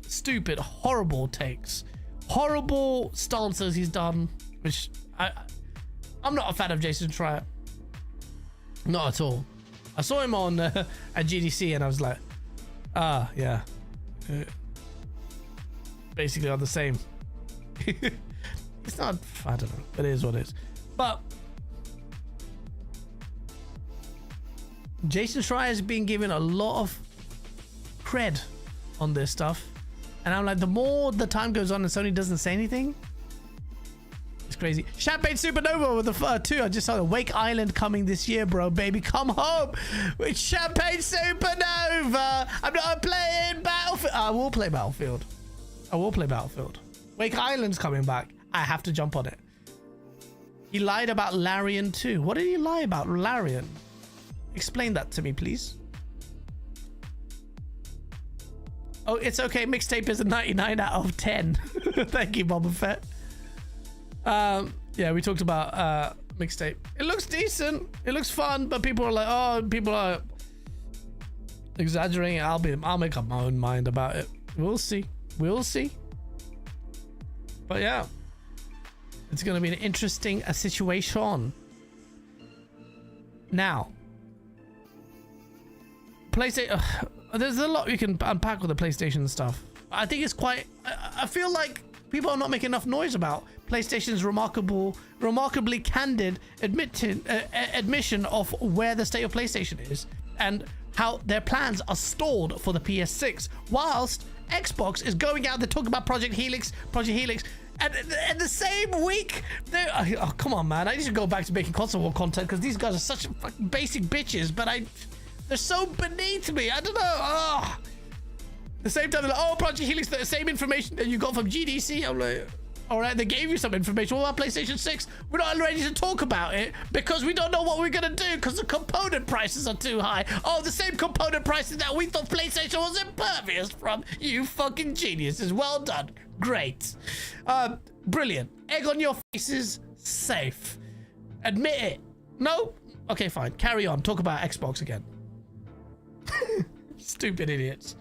horrible takes. Horrible stances he's done, which I'm not a fan of Jason Schreier. Not at all. I saw him on at GDC and I was like, yeah. Basically on the same. It's not, I don't know. It is what it is. But Jason Schreier has been given a lot of cred on this stuff. And I'm like, the more the time goes on and Sony doesn't say anything, it's crazy. Champagne Supernova with the 2. I just saw the Wake Island coming this year, bro. Baby, come home with Champagne Supernova. I'm not playing Battlefield. I will play Battlefield. Wake Island's coming back. I have to jump on it. He lied about Larian too. What did he lie about, Larian? Explain that to me, please. Oh, it's okay. Mixtape is a 99 out of 10. Thank you, Boba Fett. Yeah, we talked about Mixtape. It looks decent. It looks fun, but people are like, oh, people are exaggerating. I'll make up my own mind about it. We'll see. But yeah, it's going to be an interesting situation. Now, PlayStation, there's a lot you can unpack with the PlayStation stuff. I think it's quite, I feel like people are not making enough noise about PlayStation's remarkably candid admission of where the state of PlayStation is and how their plans are stalled for the PS6, whilst Xbox is going out there talking about Project Helix, and the same week, oh come on, man, I need to go back to making console war content because these guys are such fucking basic bitches, but they're so beneath me. I don't know. Oh. The same time, they're like, oh, Project Helix, the same information that you got from GDC. I'm like, all right, they gave you some information. What about PlayStation 6? We're not ready to talk about it because we don't know what we're going to do because the component prices are too high. Oh, the same component prices that we thought PlayStation was impervious from. You fucking geniuses. Well done. Great. Brilliant. Egg on your faces. Safe. Admit it. No? Okay, fine. Carry on. Talk about Xbox again. Stupid idiots.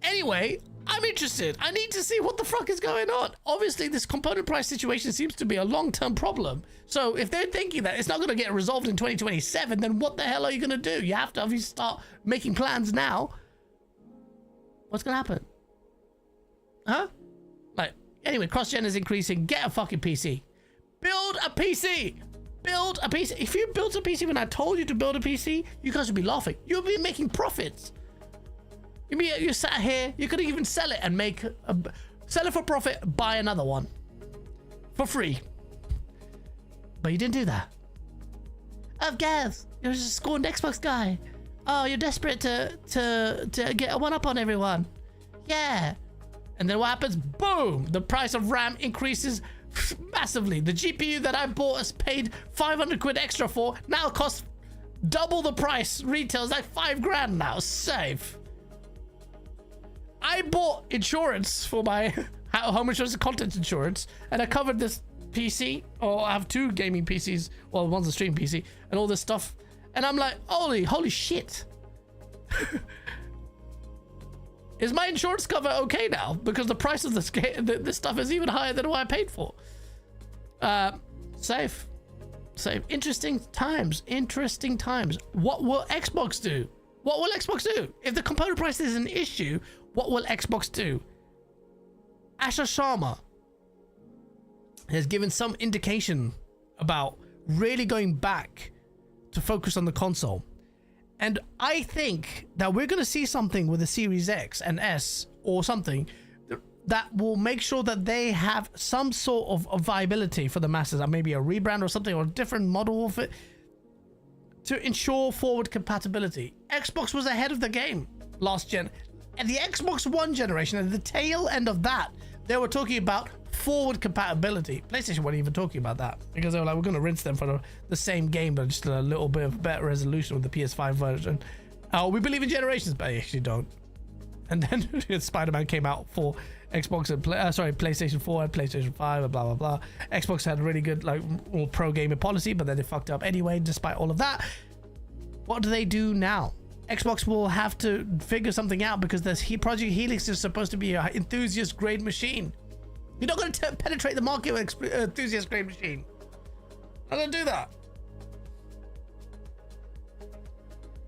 Anyway, I'm interested. I need to see what the fuck is going on. Obviously, this component price situation seems to be a long-term problem. So if they're thinking that it's not going to get resolved in 2027, then what the hell are you going to do? You have to obviously start making plans now. What's going to happen? Huh? Like, anyway, cross-gen is increasing. Get a fucking PC. Build a PC. Build a PC. If you built a PC when I told you to build a PC, you guys would be laughing. You'll be making profits. You sat here, you could even sell it and sell it for profit, buy another one for free. But you didn't do that. Oh, Gav, you're just a scorned Xbox guy. Oh, you're desperate to get a one up on everyone. Yeah. And then what happens? Boom! The price of RAM increases massively. The GPU that I bought has paid 500 quid extra for now costs double the price. Retails like 5 grand now. Safe. I bought insurance for my how much was the content insurance, and I covered this PC, or I have 2 gaming PCs, well, one's a stream PC, and all this stuff, and I'm like, holy shit. Is my insurance cover okay now? Because the price of this stuff is even higher than what I paid for. Safe. Interesting times. What will Xbox do? If the component price is an issue, what will Xbox do? Asher Sharma has given some indication about really going back to focus on the console. And I think that we're going to see something with the Series X and S or something that will make sure that they have some sort of viability for the masses, or maybe a rebrand or something, or a different model of it, to ensure forward compatibility. Xbox was ahead of the game last gen. And the Xbox One generation, at the tail end of that, they were talking about forward compatibility. PlayStation weren't even talking about that, because they were like, we're going to rinse them for the same game, but just a little bit of better resolution with the PS5 version. We believe in generations, but they actually don't. And then Spider-Man came out for Xbox and PlayStation 4 and PlayStation 5 and blah blah blah. Xbox had really good all pro gaming policy, but then they fucked up anyway. Despite all of that, what do they do now? Xbox will have to figure something out, because this Project Helix is supposed to be an enthusiast grade machine. You're not going to penetrate the market with enthusiast grade machine. Not going to do that.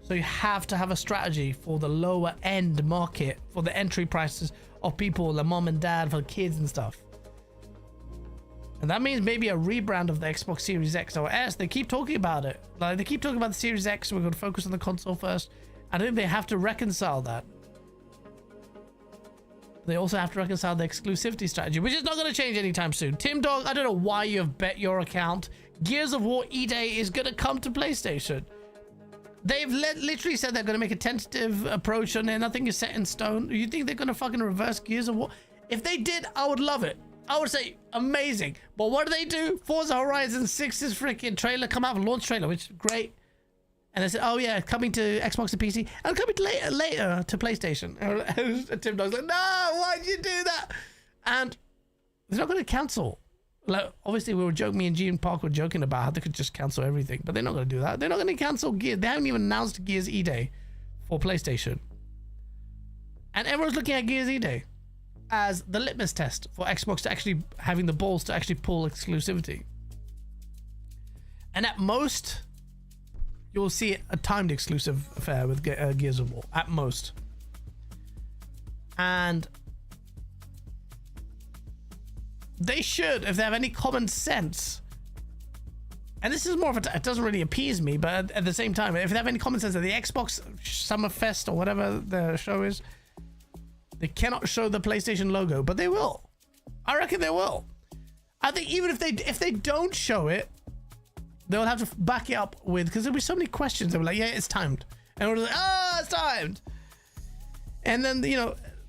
So you have to have a strategy for the lower end market, for the entry prices of people, the mom and dad, for the kids and stuff. And that means maybe a rebrand of the Xbox Series X or S. They keep talking about it. Like, they keep talking about the Series X. We're going to focus on the console first. I think they have to reconcile that. They also have to reconcile the exclusivity strategy, which is not going to change anytime soon. Tim Dog, I don't know why you have bet your account. Gears of War E-Day is going to come to PlayStation. They've literally said they're going to make a tentative approach on it. Nothing is set in stone. You think they're going to fucking reverse Gears of War? If they did, I would love it. I would say amazing. But what do? Forza Horizon 6's freaking trailer come out, launch trailer, which is great. And they said, oh yeah, coming to Xbox and PC, and coming later to PlayStation. And Tim Dog's like, no, why'd you do that? And they're not going to cancel. Like, obviously, me and Gene Park were joking about how they could just cancel everything, but they're not going to do that. They're not going to cancel Gears. They haven't even announced Gears E-Day for PlayStation. And everyone's looking at Gears E-Day as the litmus test for Xbox to actually having the balls to actually pull exclusivity. And at most, you'll see a timed exclusive affair with Gears of War, at most. And they should, if they have any common sense, and this is more of it doesn't really appease me, but at the same time, if they have any common sense that the Xbox Summerfest or whatever the show is, they cannot show the PlayStation logo, but they will. I reckon they will. I think even if they don't show it, they'll have to back it up with, because there'll be so many questions. They'll be like, yeah, it's timed. And we're like, oh, it's timed. And then,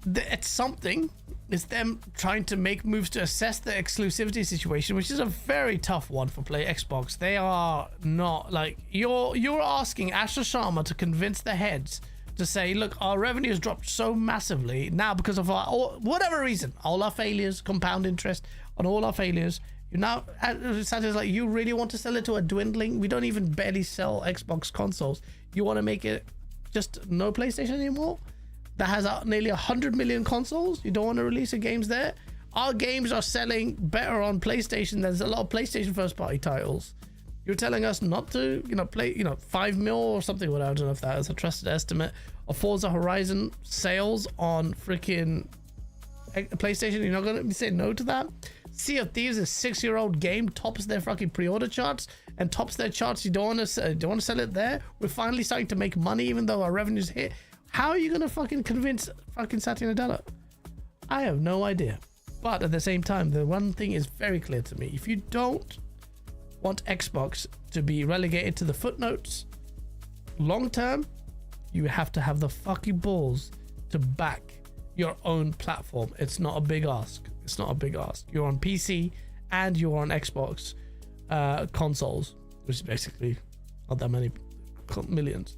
it's something. It's them trying to make moves to assess the exclusivity situation, which is a very tough one for Xbox. They are not like, you're asking Asher Sharma to convince the heads to say, look, our revenue has dropped so massively now because of whatever reason, all our failures, compound interest on all our failures. You now, Saturday's like, you really want to sell it to a dwindling? We don't even barely sell Xbox consoles. You want to make it just no PlayStation anymore? that has nearly 100 million consoles. You don't want to release your games there. Our games are selling better on PlayStation. There's a lot of PlayStation first party titles. You're telling us not to, play, 5 mil or something. Well, I don't know if that is a trusted estimate of Forza Horizon sales on freaking PlayStation. You're not going to say no to that. Sea of Thieves, a 6-year-old game, tops their fucking pre-order charts and tops their charts. You don't want to sell it there. We're finally starting to make money, even though our revenues hit. How are you going to fucking convince fucking Satya Nadella? I have no idea. But at the same time, the one thing is very clear to me. If you don't want Xbox to be relegated to the footnotes long term, you have to have the fucking balls to back your own platform. It's not a big ask. It's not a big ask. You're on PC and you're on Xbox consoles, which is basically not that many millions.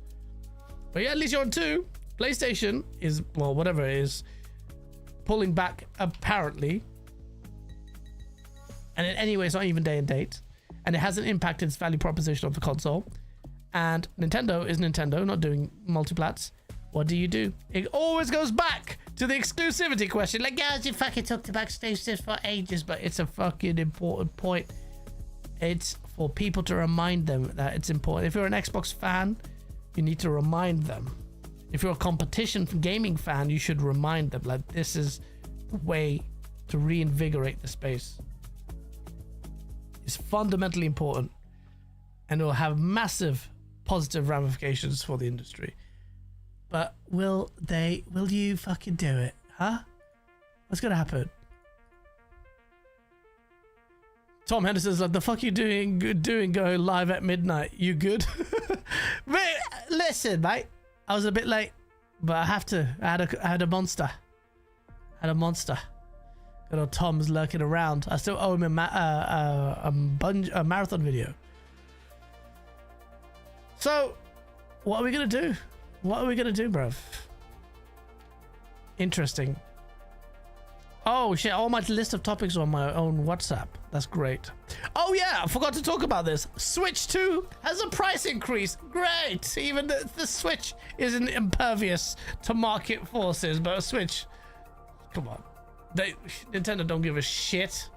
But yeah, at least you're on 2. PlayStation is, well, whatever it is, pulling back apparently. And in any way, it's not even day and date. And it hasn't impacted its value proposition of the console. And Nintendo is Nintendo, not doing multiplats. What do? It always goes back to the exclusivity question. Like, guys, you fucking talked about exclusives for ages, but it's a fucking important point. It's for people to remind them that it's important. If you're an Xbox fan, you need to remind them. If you're a competition gaming fan, you should remind them, like, this is the way to reinvigorate the space. Is fundamentally important, and it will have massive positive ramifications for the industry. But will you fucking do it? Huh? What's gonna happen? Tom Henderson's like, the fuck you doing going live at midnight? You good? Mate, listen, mate. I was a bit late, but I have to. I had a monster. Good old Tom's lurking around. I still owe him a marathon video. So, what are we gonna do? Bruv? Interesting. Oh shit, all my list of topics are on my own WhatsApp. That's great. Oh yeah, I forgot to talk about this. Switch 2 has a price increase. Great. Even the Switch isn't impervious to market forces, but a Switch, come on. Nintendo don't give a shit.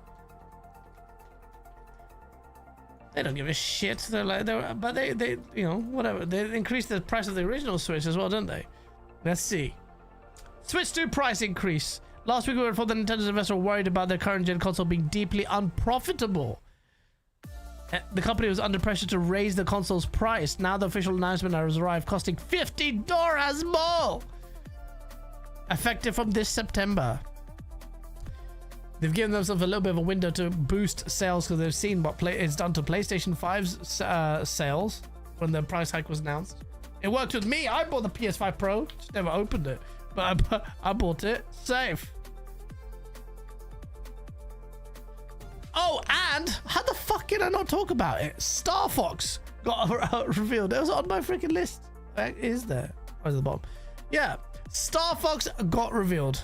They don't give a shit. But they whatever. They increased the price of the original Switch as well, don't they? Let's see. Switch 2 price increase. Last week we heard from the Nintendo's investor worried about their current gen console being deeply unprofitable. The company was under pressure to raise the console's price. Now the official announcement has arrived, costing $50 more. Effective from this September. They've given themselves a little bit of a window to boost sales because they've seen what it's done to PlayStation 5's sales when the price hike was announced. It worked with me. I bought the PS5 Pro. Just never opened it. But I bought it. Safe. Oh, and how the fuck can I not talk about it? Star Fox got revealed. It was on my freaking list. It is there. Oh, at the bottom. Yeah. Star Fox got revealed.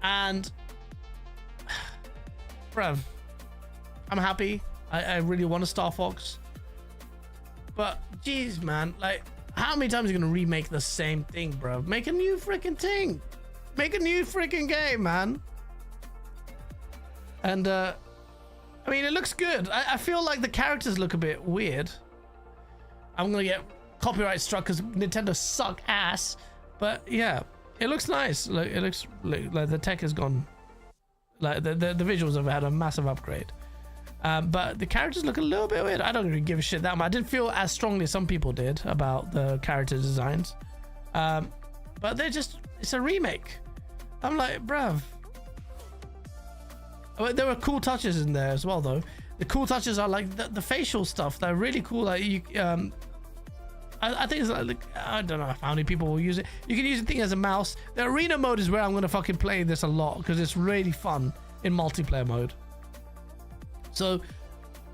And bruv, I'm happy. I really want a Star Fox. But geez, man, like, how many times are you gonna remake the same thing, bro? Make a new freaking thing. Make a new freaking game, man. And I mean, it looks good. I feel like the characters look a bit weird. I'm gonna get copyright struck because Nintendo suck ass. But yeah, it looks nice. Like, it looks like the tech has gone. Like the visuals have had a massive upgrade. But the characters look a little bit weird. I don't really give a shit that much. I didn't feel as strongly as some people did about the character designs. But it's a remake. I'm like, bruv. There were cool touches in there as well, though. The cool touches are like the facial stuff. They're really cool. Like you, I think it's like, I don't know how many people will use it. You can use the thing as a mouse. The arena mode is where I'm gonna fucking play this a lot because it's really fun in multiplayer mode. So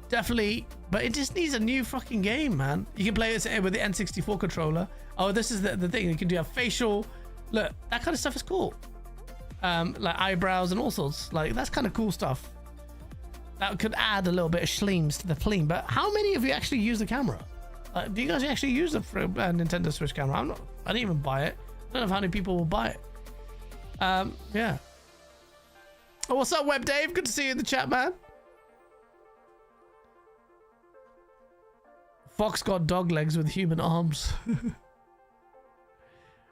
definitely, but it just needs a new fucking game, man. You can play it with the N64 controller. Oh, this is the thing. You can do a facial. Look, that kind of stuff is cool. Like eyebrows and all sorts. Like, that's kind of cool stuff. That could add a little bit of schleams to the pleen. But how many of you actually use the camera? Do you guys actually use the Nintendo Switch camera? I didn't even buy it. I don't know how many people will buy it. Yeah. Oh, what's up, Web Dave? Good to see you in the chat, man. Fox got dog legs with human arms.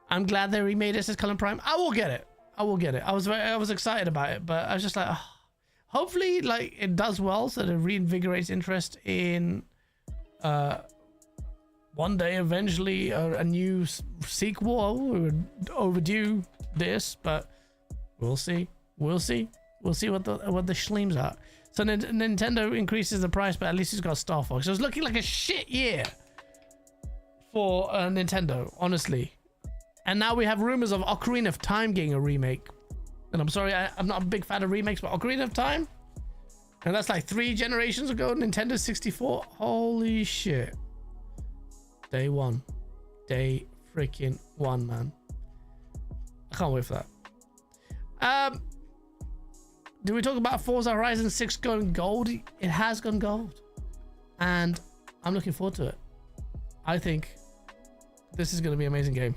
I'm glad they remade it as Cullen Prime. I will get it. I will get it. I was excited about it, but I was just like, oh, hopefully, like it does well, so that it reinvigorates interest in one day eventually a new sequel. We were overdue this, but we'll see. We'll see. We'll see what the schleams are. So Nintendo increases the price, but at least it's got Star Fox. So it's looking like a shit year for Nintendo, honestly. And now we have rumors of Ocarina of Time getting a remake. And I'm sorry, I'm not a big fan of remakes, but Ocarina of Time? And that's like 3 generations ago, Nintendo 64. Holy shit. Day one. Day freaking one, man. I can't wait for that. Do we talk about Forza Horizon 6 going gold? It has gone gold. And I'm looking forward to it. I think this is going to be an amazing game.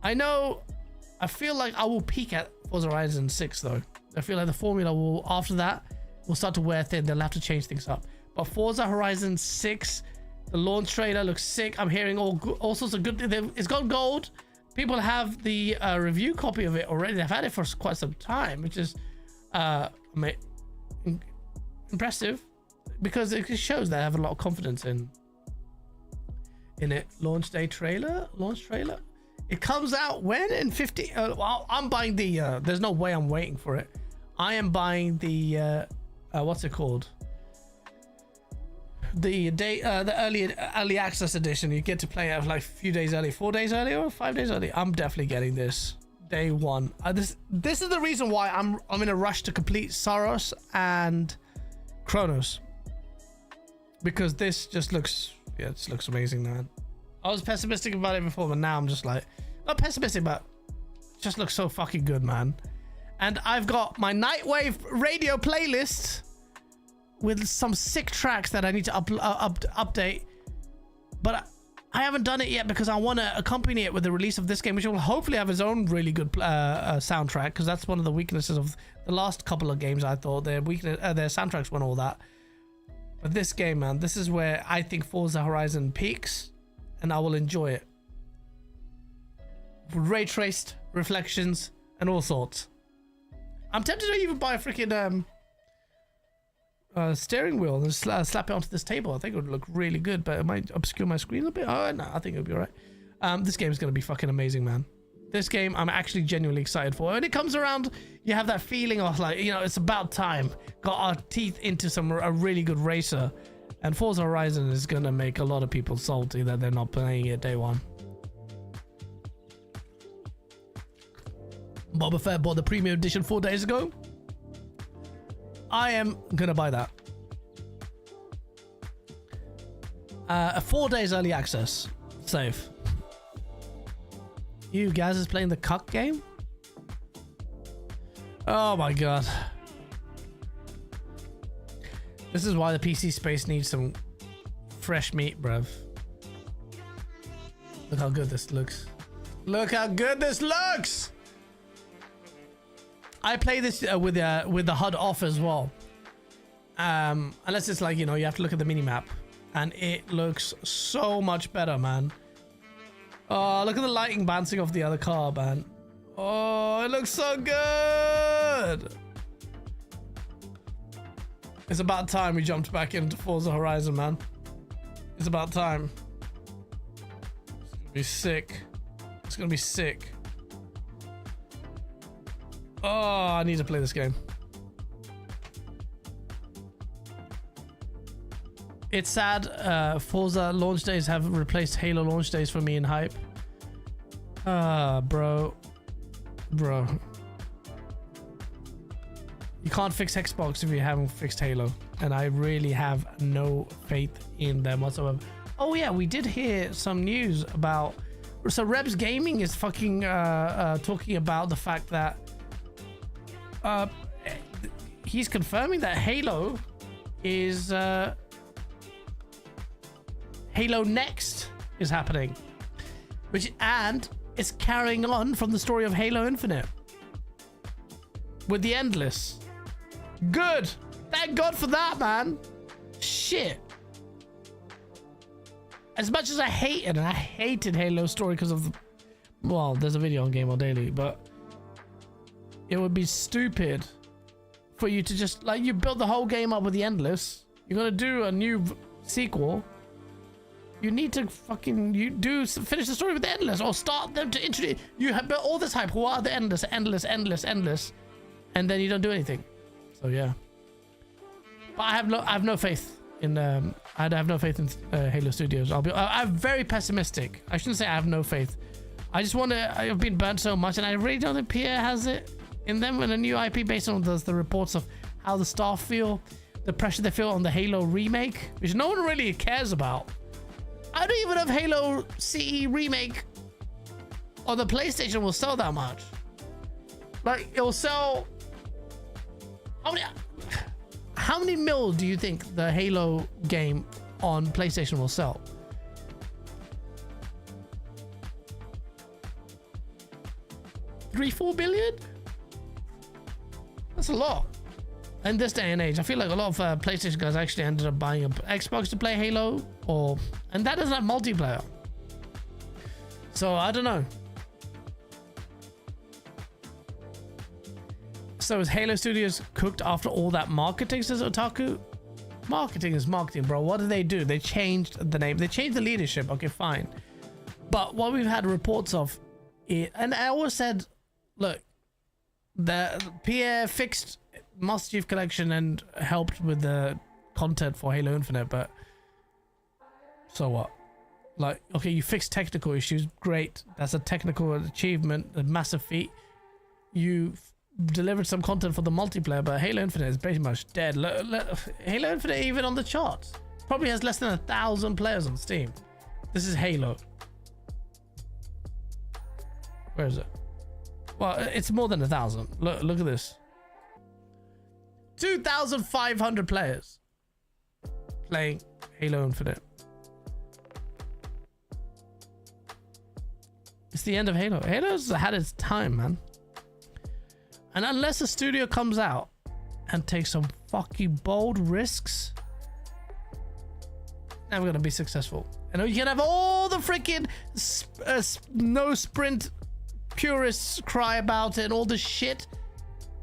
I feel like I will peak at Forza Horizon 6 though. I feel like the formula will, after that, will start to wear thin. They'll have to change things up. But Forza Horizon 6, the launch trailer looks sick. I'm hearing all sorts of good things. It's gone gold. People have the review copy of it already. They've had it for quite some time, which is impressive because it shows they have a lot of confidence in it. Launch trailer. It comes out when? In 50. Well, I'm buying the. There's no way I'm waiting for it. I am buying the. What's it called? The early access edition. You get to play it like a few days early, 4 days early or 5 days early. I'm definitely getting this day one. This is the reason why I'm in a rush to complete Saros and Chronos, because this just looks it looks amazing, man. I was pessimistic about it before, but now I'm just like, not pessimistic, but it just looks so fucking good, man. And I've got my Nightwave radio playlist with some sick tracks that I need to update, but I haven't done it yet because I want to accompany it with the release of this game, which will hopefully have its own really good soundtrack, because that's one of the weaknesses of the last couple of games. I thought their soundtracks weren't all that, but this game, man, this is where I think Forza Horizon peaks, and I will enjoy it. Ray traced reflections and all sorts. I'm tempted to even buy a freaking steering wheel and slap it onto this table. I think it would look really good, but it might obscure my screen a bit. Oh no, I think it'll be all right. This game is going to be fucking amazing, man. This game I'm actually genuinely excited for. When it comes around, you have that feeling of like, you know, it's about time. Got our teeth into a really good racer, and Forza Horizon is going to make a lot of people salty that they're not playing it day one. Boba Fett bought the premium edition 4 days ago. I am gonna buy that. 4 days early access. Safe. You guys is playing the cuck game? Oh my god. This is why the PC space needs some fresh meat, bruv. Look how good this looks. Look how good this looks! I play this with the HUD off as well. Unless it's like, you know, you have to look at the minimap. And it looks so much better, man. Oh, look at the lighting bouncing off the other car, man. Oh, it looks so good. It's about time we jumped back into Forza Horizon, man. It's about time. It's gonna be sick. It's gonna be sick. Oh, I need to play this game. It's sad. Forza launch days have replaced Halo launch days for me in hype. Bro. You can't fix Xbox if you haven't fixed Halo. And I really have no faith in them whatsoever. Oh yeah, we did hear some news about... So Rebs Gaming is fucking talking about the fact that he's confirming that Halo is Halo Next is happening. and it's carrying on from the story of Halo Infinite with the Endless. Good. Thank God for that, man. Shit. As much as I hated Halo's story because of the, well, there's a video on Game On Daily, but it would be stupid for you to just, like, you build the whole game up with the Endless. You're gonna do a new sequel. You need to fucking finish the story with the Endless, or start them to introduce. You have built all this hype. Who are the Endless, and then you don't do anything. So yeah. But I have no faith in I have no faith in Halo Studios. I'm very pessimistic. I shouldn't say I have no faith. I just want to. I've been burnt so much, and I really don't think Pierre has it in them. And a new IP based on the reports of how the staff feel, the pressure they feel on the Halo remake, which no one really cares about. I don't even know if Halo CE remake on the PlayStation will sell that much. Like, it will sell. How many mil do you think the Halo game on PlayStation will sell? 3-4 billion? That's a lot. In this day and age, I feel like a lot of PlayStation guys actually ended up buying an Xbox to play Halo, and that doesn't have multiplayer. So I don't know. So is Halo Studios cooked after all that marketing, says Otaku? Marketing is marketing, bro. What do? They changed the name. They changed the leadership. Okay, fine. But what we've had reports of it, and I always said, look, the Pierre fixed Master Chief Collection and helped with the content for Halo Infinite, but so what? Like, okay, you fixed technical issues. Great. That's a technical achievement, a massive feat. You delivered some content for the multiplayer, but Halo Infinite is pretty much dead. Halo Infinite, even on the charts, probably has less than 1,000 players on Steam. This is Halo. Where is it? Well, it's more than 1,000. Look at this. 2,500 players playing Halo Infinite. It's the end of Halo. Halo's had its time, man. And unless a studio comes out and takes some fucking bold risks, never gonna be successful. You know, you can have all the freaking no sprint purists cry about it and all this shit.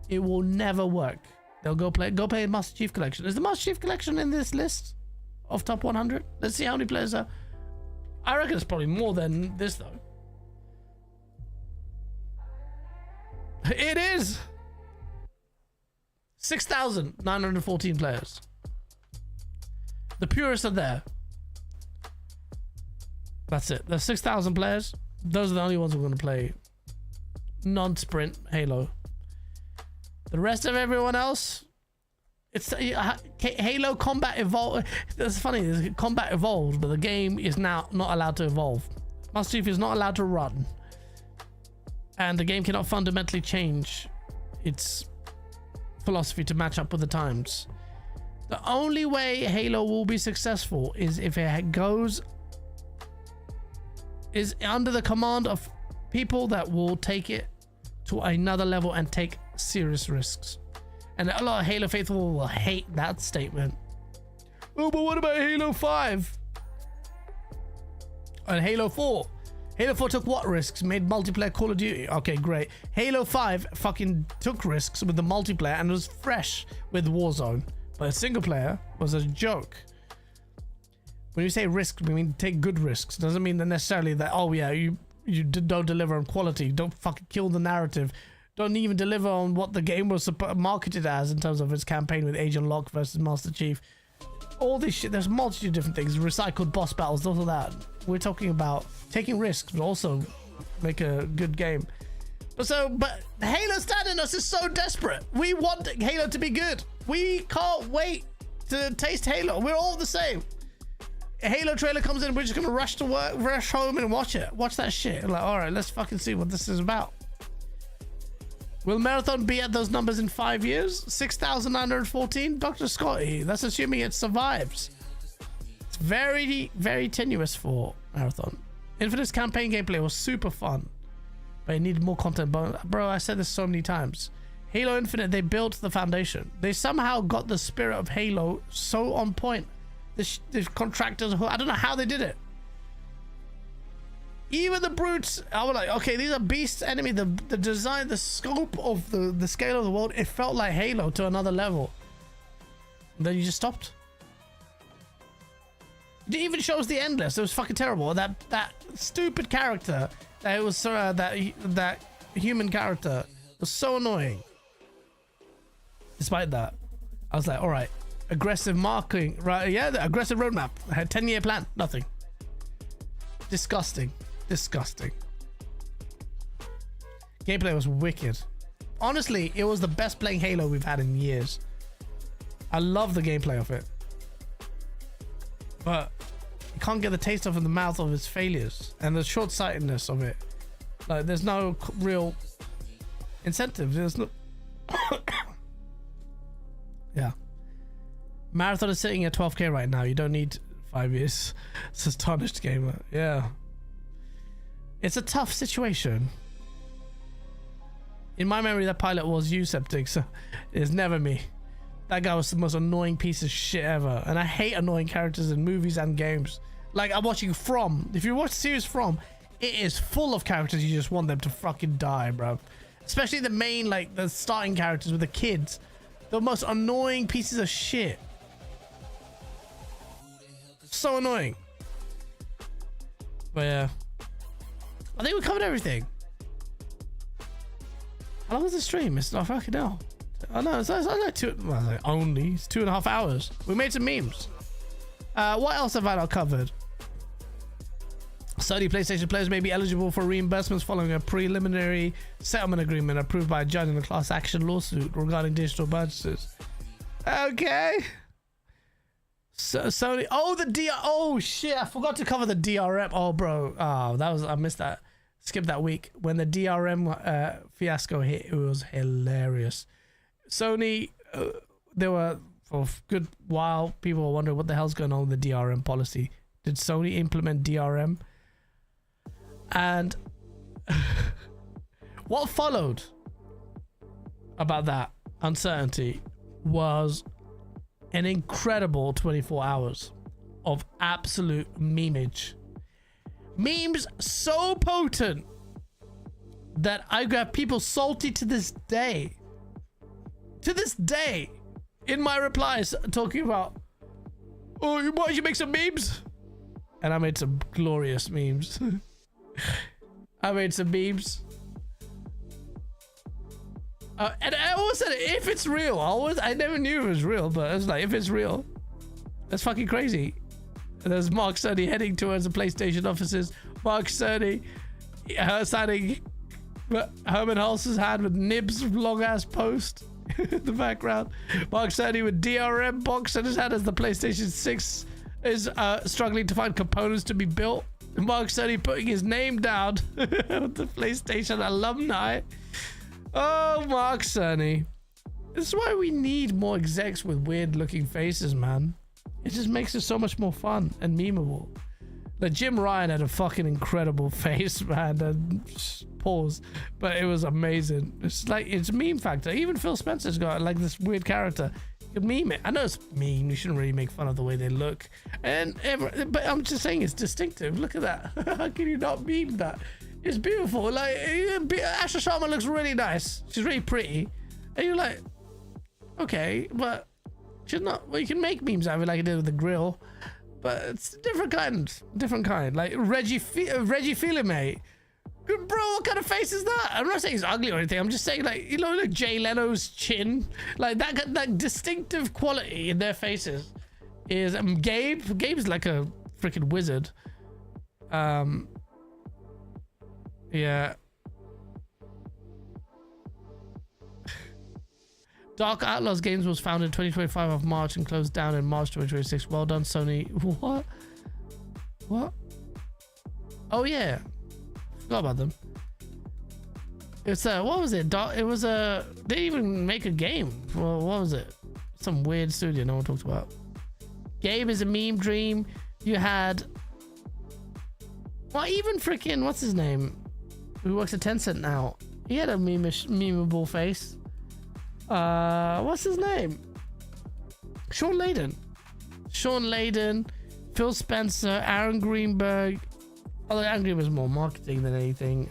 It will never work. They'll go play Master Chief Collection. Is the Master Chief Collection in this list of top 100? Let's see how many players are. I reckon it's probably more than this though. It is 6,914 players. The purists are there. That's it. There's 6,000 players. Those are the only ones who are going to play non-sprint Halo. The rest of everyone else, it's Halo Combat Evolved. That's funny. Combat evolved, but the game is now not allowed to evolve. Master Chief is not allowed to run. And the game cannot fundamentally change its philosophy to match up with the times. The only way Halo will be successful is if it is under the command of people that will take it to another level and take serious risks. And a lot of Halo faithful will hate that statement. Oh, but what about Halo 5? And Halo 4? Halo 4 took what risks? Made multiplayer Call of Duty. Okay, great. Halo 5 fucking took risks with the multiplayer and was fresh with Warzone. But a single player was a joke. When you say risk, we mean take good risks. Doesn't mean that necessarily that, oh yeah, you don't deliver on quality. Don't fucking kill the narrative. Don't even deliver on what the game was marketed as in terms of its campaign with Agent Locke versus Master Chief. All this shit, there's a multitude of different things. Recycled boss battles, all of that. We're talking about taking risks, but also make a good game. But Halo standing us is so desperate. We want Halo to be good. We can't wait to taste Halo. We're all the same. A Halo trailer comes in, we're just gonna rush to work, rush home and watch it. Watch that shit. Like, all right, let's fucking see what this is about. Will Marathon be at those numbers in 5 years? 6,914? Dr. Scotty, that's assuming it survives. It's very, very tenuous for Marathon. Infinite's campaign gameplay was super fun, but it needed more content. But bro, I said this so many times. Halo Infinite, they built the foundation. They somehow got the spirit of Halo so on point. The contractors, I don't know how they did it. Even the brutes, I was like, okay, these are beast enemy. The design, the scope of the scale of the world, it felt like Halo to another level. And then you just stopped. It even shows the Endless. It was fucking terrible. That stupid character, that was that human character was so annoying. Despite that, I was like, all right, aggressive marking, right? Yeah, the aggressive roadmap. I had 10-year plan, nothing. Disgusting. Gameplay was wicked. Honestly, it was the best playing Halo we've had in years. I love the gameplay of it, but you can't get the taste of it in the mouth of its failures and the short-sightedness of it. Like, there's no real incentive. There's no yeah. Marathon is sitting at 12k right now. You don't need 5 years. It's astonished gamer. Yeah. It's a tough situation. In my memory, that pilot was you, Septic, so it's never me. That guy was the most annoying piece of shit ever. And I hate annoying characters in movies and games. Like, I'm watching From. If you watch the series From, it is full of characters you just want them to fucking die, bro. Especially the main, like, the starting characters with the kids. The most annoying pieces of shit. So annoying. But yeah, I think we covered everything. How long was the stream? It's not fucking hell. I know, it's like only it's 2.5 hours. We made some memes. What else have I not covered? Sony PlayStation players may be eligible for reimbursements following a preliminary settlement agreement approved by a judge in a class action lawsuit regarding digital purchases. Okay. So Sony, oh shit, I forgot to cover the DRM. Oh bro, I missed that. Skipped that week when the DRM fiasco hit. It was hilarious. Sony, there were for a good while people were wondering what the hell's going on with the DRM policy. Did Sony implement DRM? And what followed about that uncertainty was an incredible 24 hours of absolute memeage. Memes so potent that I got people salty to this day. To this day, in my replies, talking about, oh, why don't you make some memes? And I made some glorious memes. I made some memes. And I always said, if it's real, I never knew it was real, but I was like, if it's real, that's fucking crazy. And there's Mark Cerny heading towards the PlayStation offices. Mark Cerny signing Herman Hulse's hand with Nibs' long ass post in the background. Mark Cerny with DRM box in his hand as the PlayStation 6 is struggling to find components to be built. Mark Cerny putting his name down with the PlayStation alumni. Oh, Mark Cerny. This is why we need more execs with weird looking faces, man. It just makes it so much more fun and memeable. Like Jim Ryan had a fucking incredible face, man. And pause, but it was amazing. It's like, it's meme factor. Even Phil Spencer's got like this weird character. You can meme it. I know it's mean. You shouldn't really make fun of the way they look. But I'm just saying it's distinctive. Look at that. How can you not meme that? It's beautiful. Like, Asha Sharma looks really nice. She's really pretty. And you're like, okay, but she's not. Well, you can make memes out of it like you did with the grill, but it's a different kind. Like Reggie Fils-Aimé. Bro, what kind of face is that? I'm not saying it's ugly or anything. I'm just saying, like, you know, like Jay Leno's chin, like that distinctive quality in their faces is Gabe. Gabe's like a freaking wizard. Yeah. Dark Outlaws Games was founded in 2025 of March and closed down in March 2026. Well done, Sony. What? Oh yeah, forgot about them. It's what was it? It was they didn't even make a game. Well, what was it? Some weird studio no one talked about. Game is a meme dream. You had Well, even freaking, what's his name? Who works at Tencent now? He had a memeable face. What's his name? Sean Layden, Phil Spencer, Aaron Greenberg. Although Aaron Greenberg was more marketing than anything.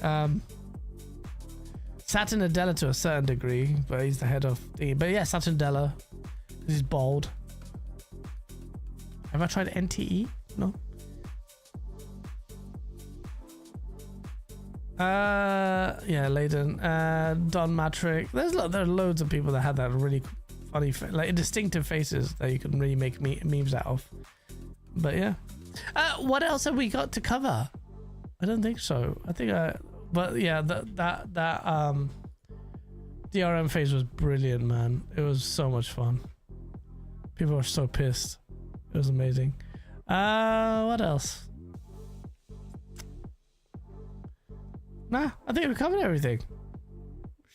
Satya Nadella to a certain degree, but he's the head of the. But yeah, Satya Nadella. He's bald. Have I tried NTE? No. Yeah, Layden, Don Matrick. There are loads of people that had that really funny, like distinctive faces that you can really make memes out of. But yeah, what else have we got to cover? I don't think so. I think but yeah, that DRM phase was brilliant, man. It was so much fun. People were so pissed. It was amazing. What else? Nah, I think we covered everything.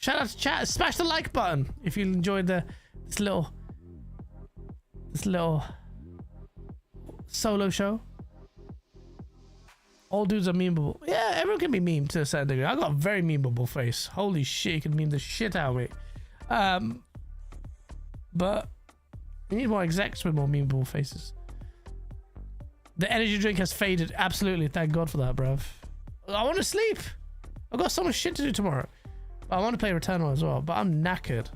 Shout out to chat. Smash the like button if you enjoyed this little solo show. All dudes are memeable. Yeah, everyone can be memed to a certain degree. I got a very memeable face. Holy shit, you can meme the shit out of me. But we need more execs with more memeable faces. The energy drink has faded. Absolutely, thank God for that, bruv. I want to sleep. I've got so much shit to do tomorrow. I want to play Returnal as well, but I'm knackered.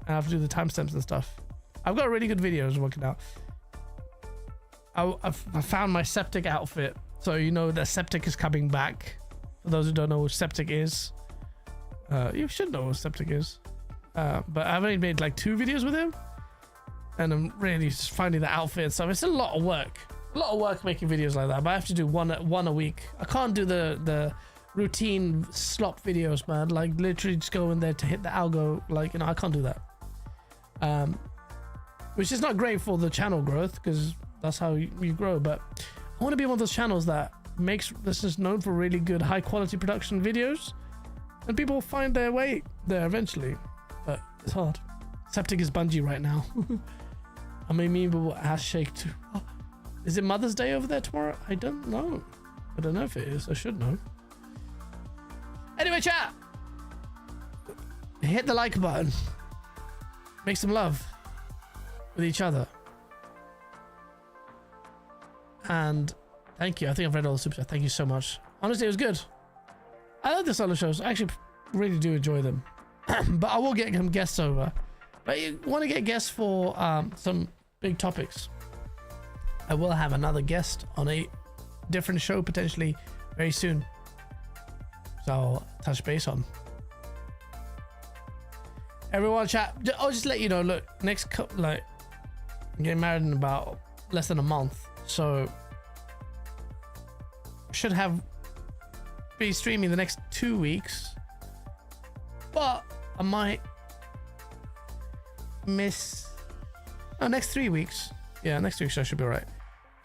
I have to do the timestamps and stuff. I've got really good videos working out. I found my septic outfit. So you know that Septic is coming back. For those who don't know what Septic is. You should know what Septic is. But I've only made like 2 videos with him. And I'm really just finding the outfit and stuff. It's a lot of work. A lot of work making videos like that. But I have to do one a week. I can't do the routine slop videos, man. Like literally just go in there to hit the algo. Like, you know, I can't do that. Which is not great for the channel growth because that's how you grow. But I want to be one of those channels that this is known for really good high quality production videos, and people find their way there eventually. But it's hard. Septic is Bungie right now. I mean, but ass shake too. Oh, is it Mother's Day over there tomorrow? I don't know. I don't know if it is. I should know. Anyway, chat, hit the like button. Make some love with each other. And thank you. I think I've read all the super chats. Thank you so much. Honestly, it was good. I like the solo shows. I actually really do enjoy them. But I will get some guests over. But you want to get guests for some big topics. I will have another guest on a different show potentially very soon. So I'll touch base on. Everyone chat. I'll just let you know, look, I'm getting married in about less than a month. So should be streaming the next 2 weeks. But I might miss next 3 weeks. Yeah, next 3 weeks I should be alright.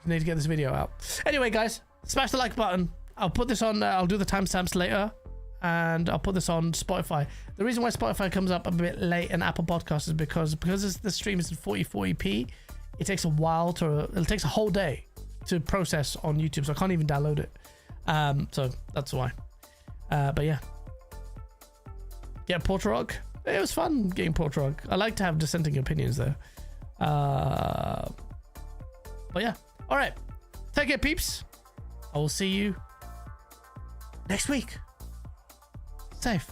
Need to get this video out. Anyway, guys, smash the like button. I'll put this on, I'll do the timestamps later, and I'll put this on Spotify. The reason why Spotify comes up a bit late and Apple Podcasts is because the stream is in 4040p, it takes a while it takes a whole day to process on YouTube, so I can't even download it. So that's why. But yeah. Yeah, Portrog. It was fun getting Portrog. I like to have dissenting opinions though. But yeah. Alright. Take care, peeps. I will see you next week. Safe.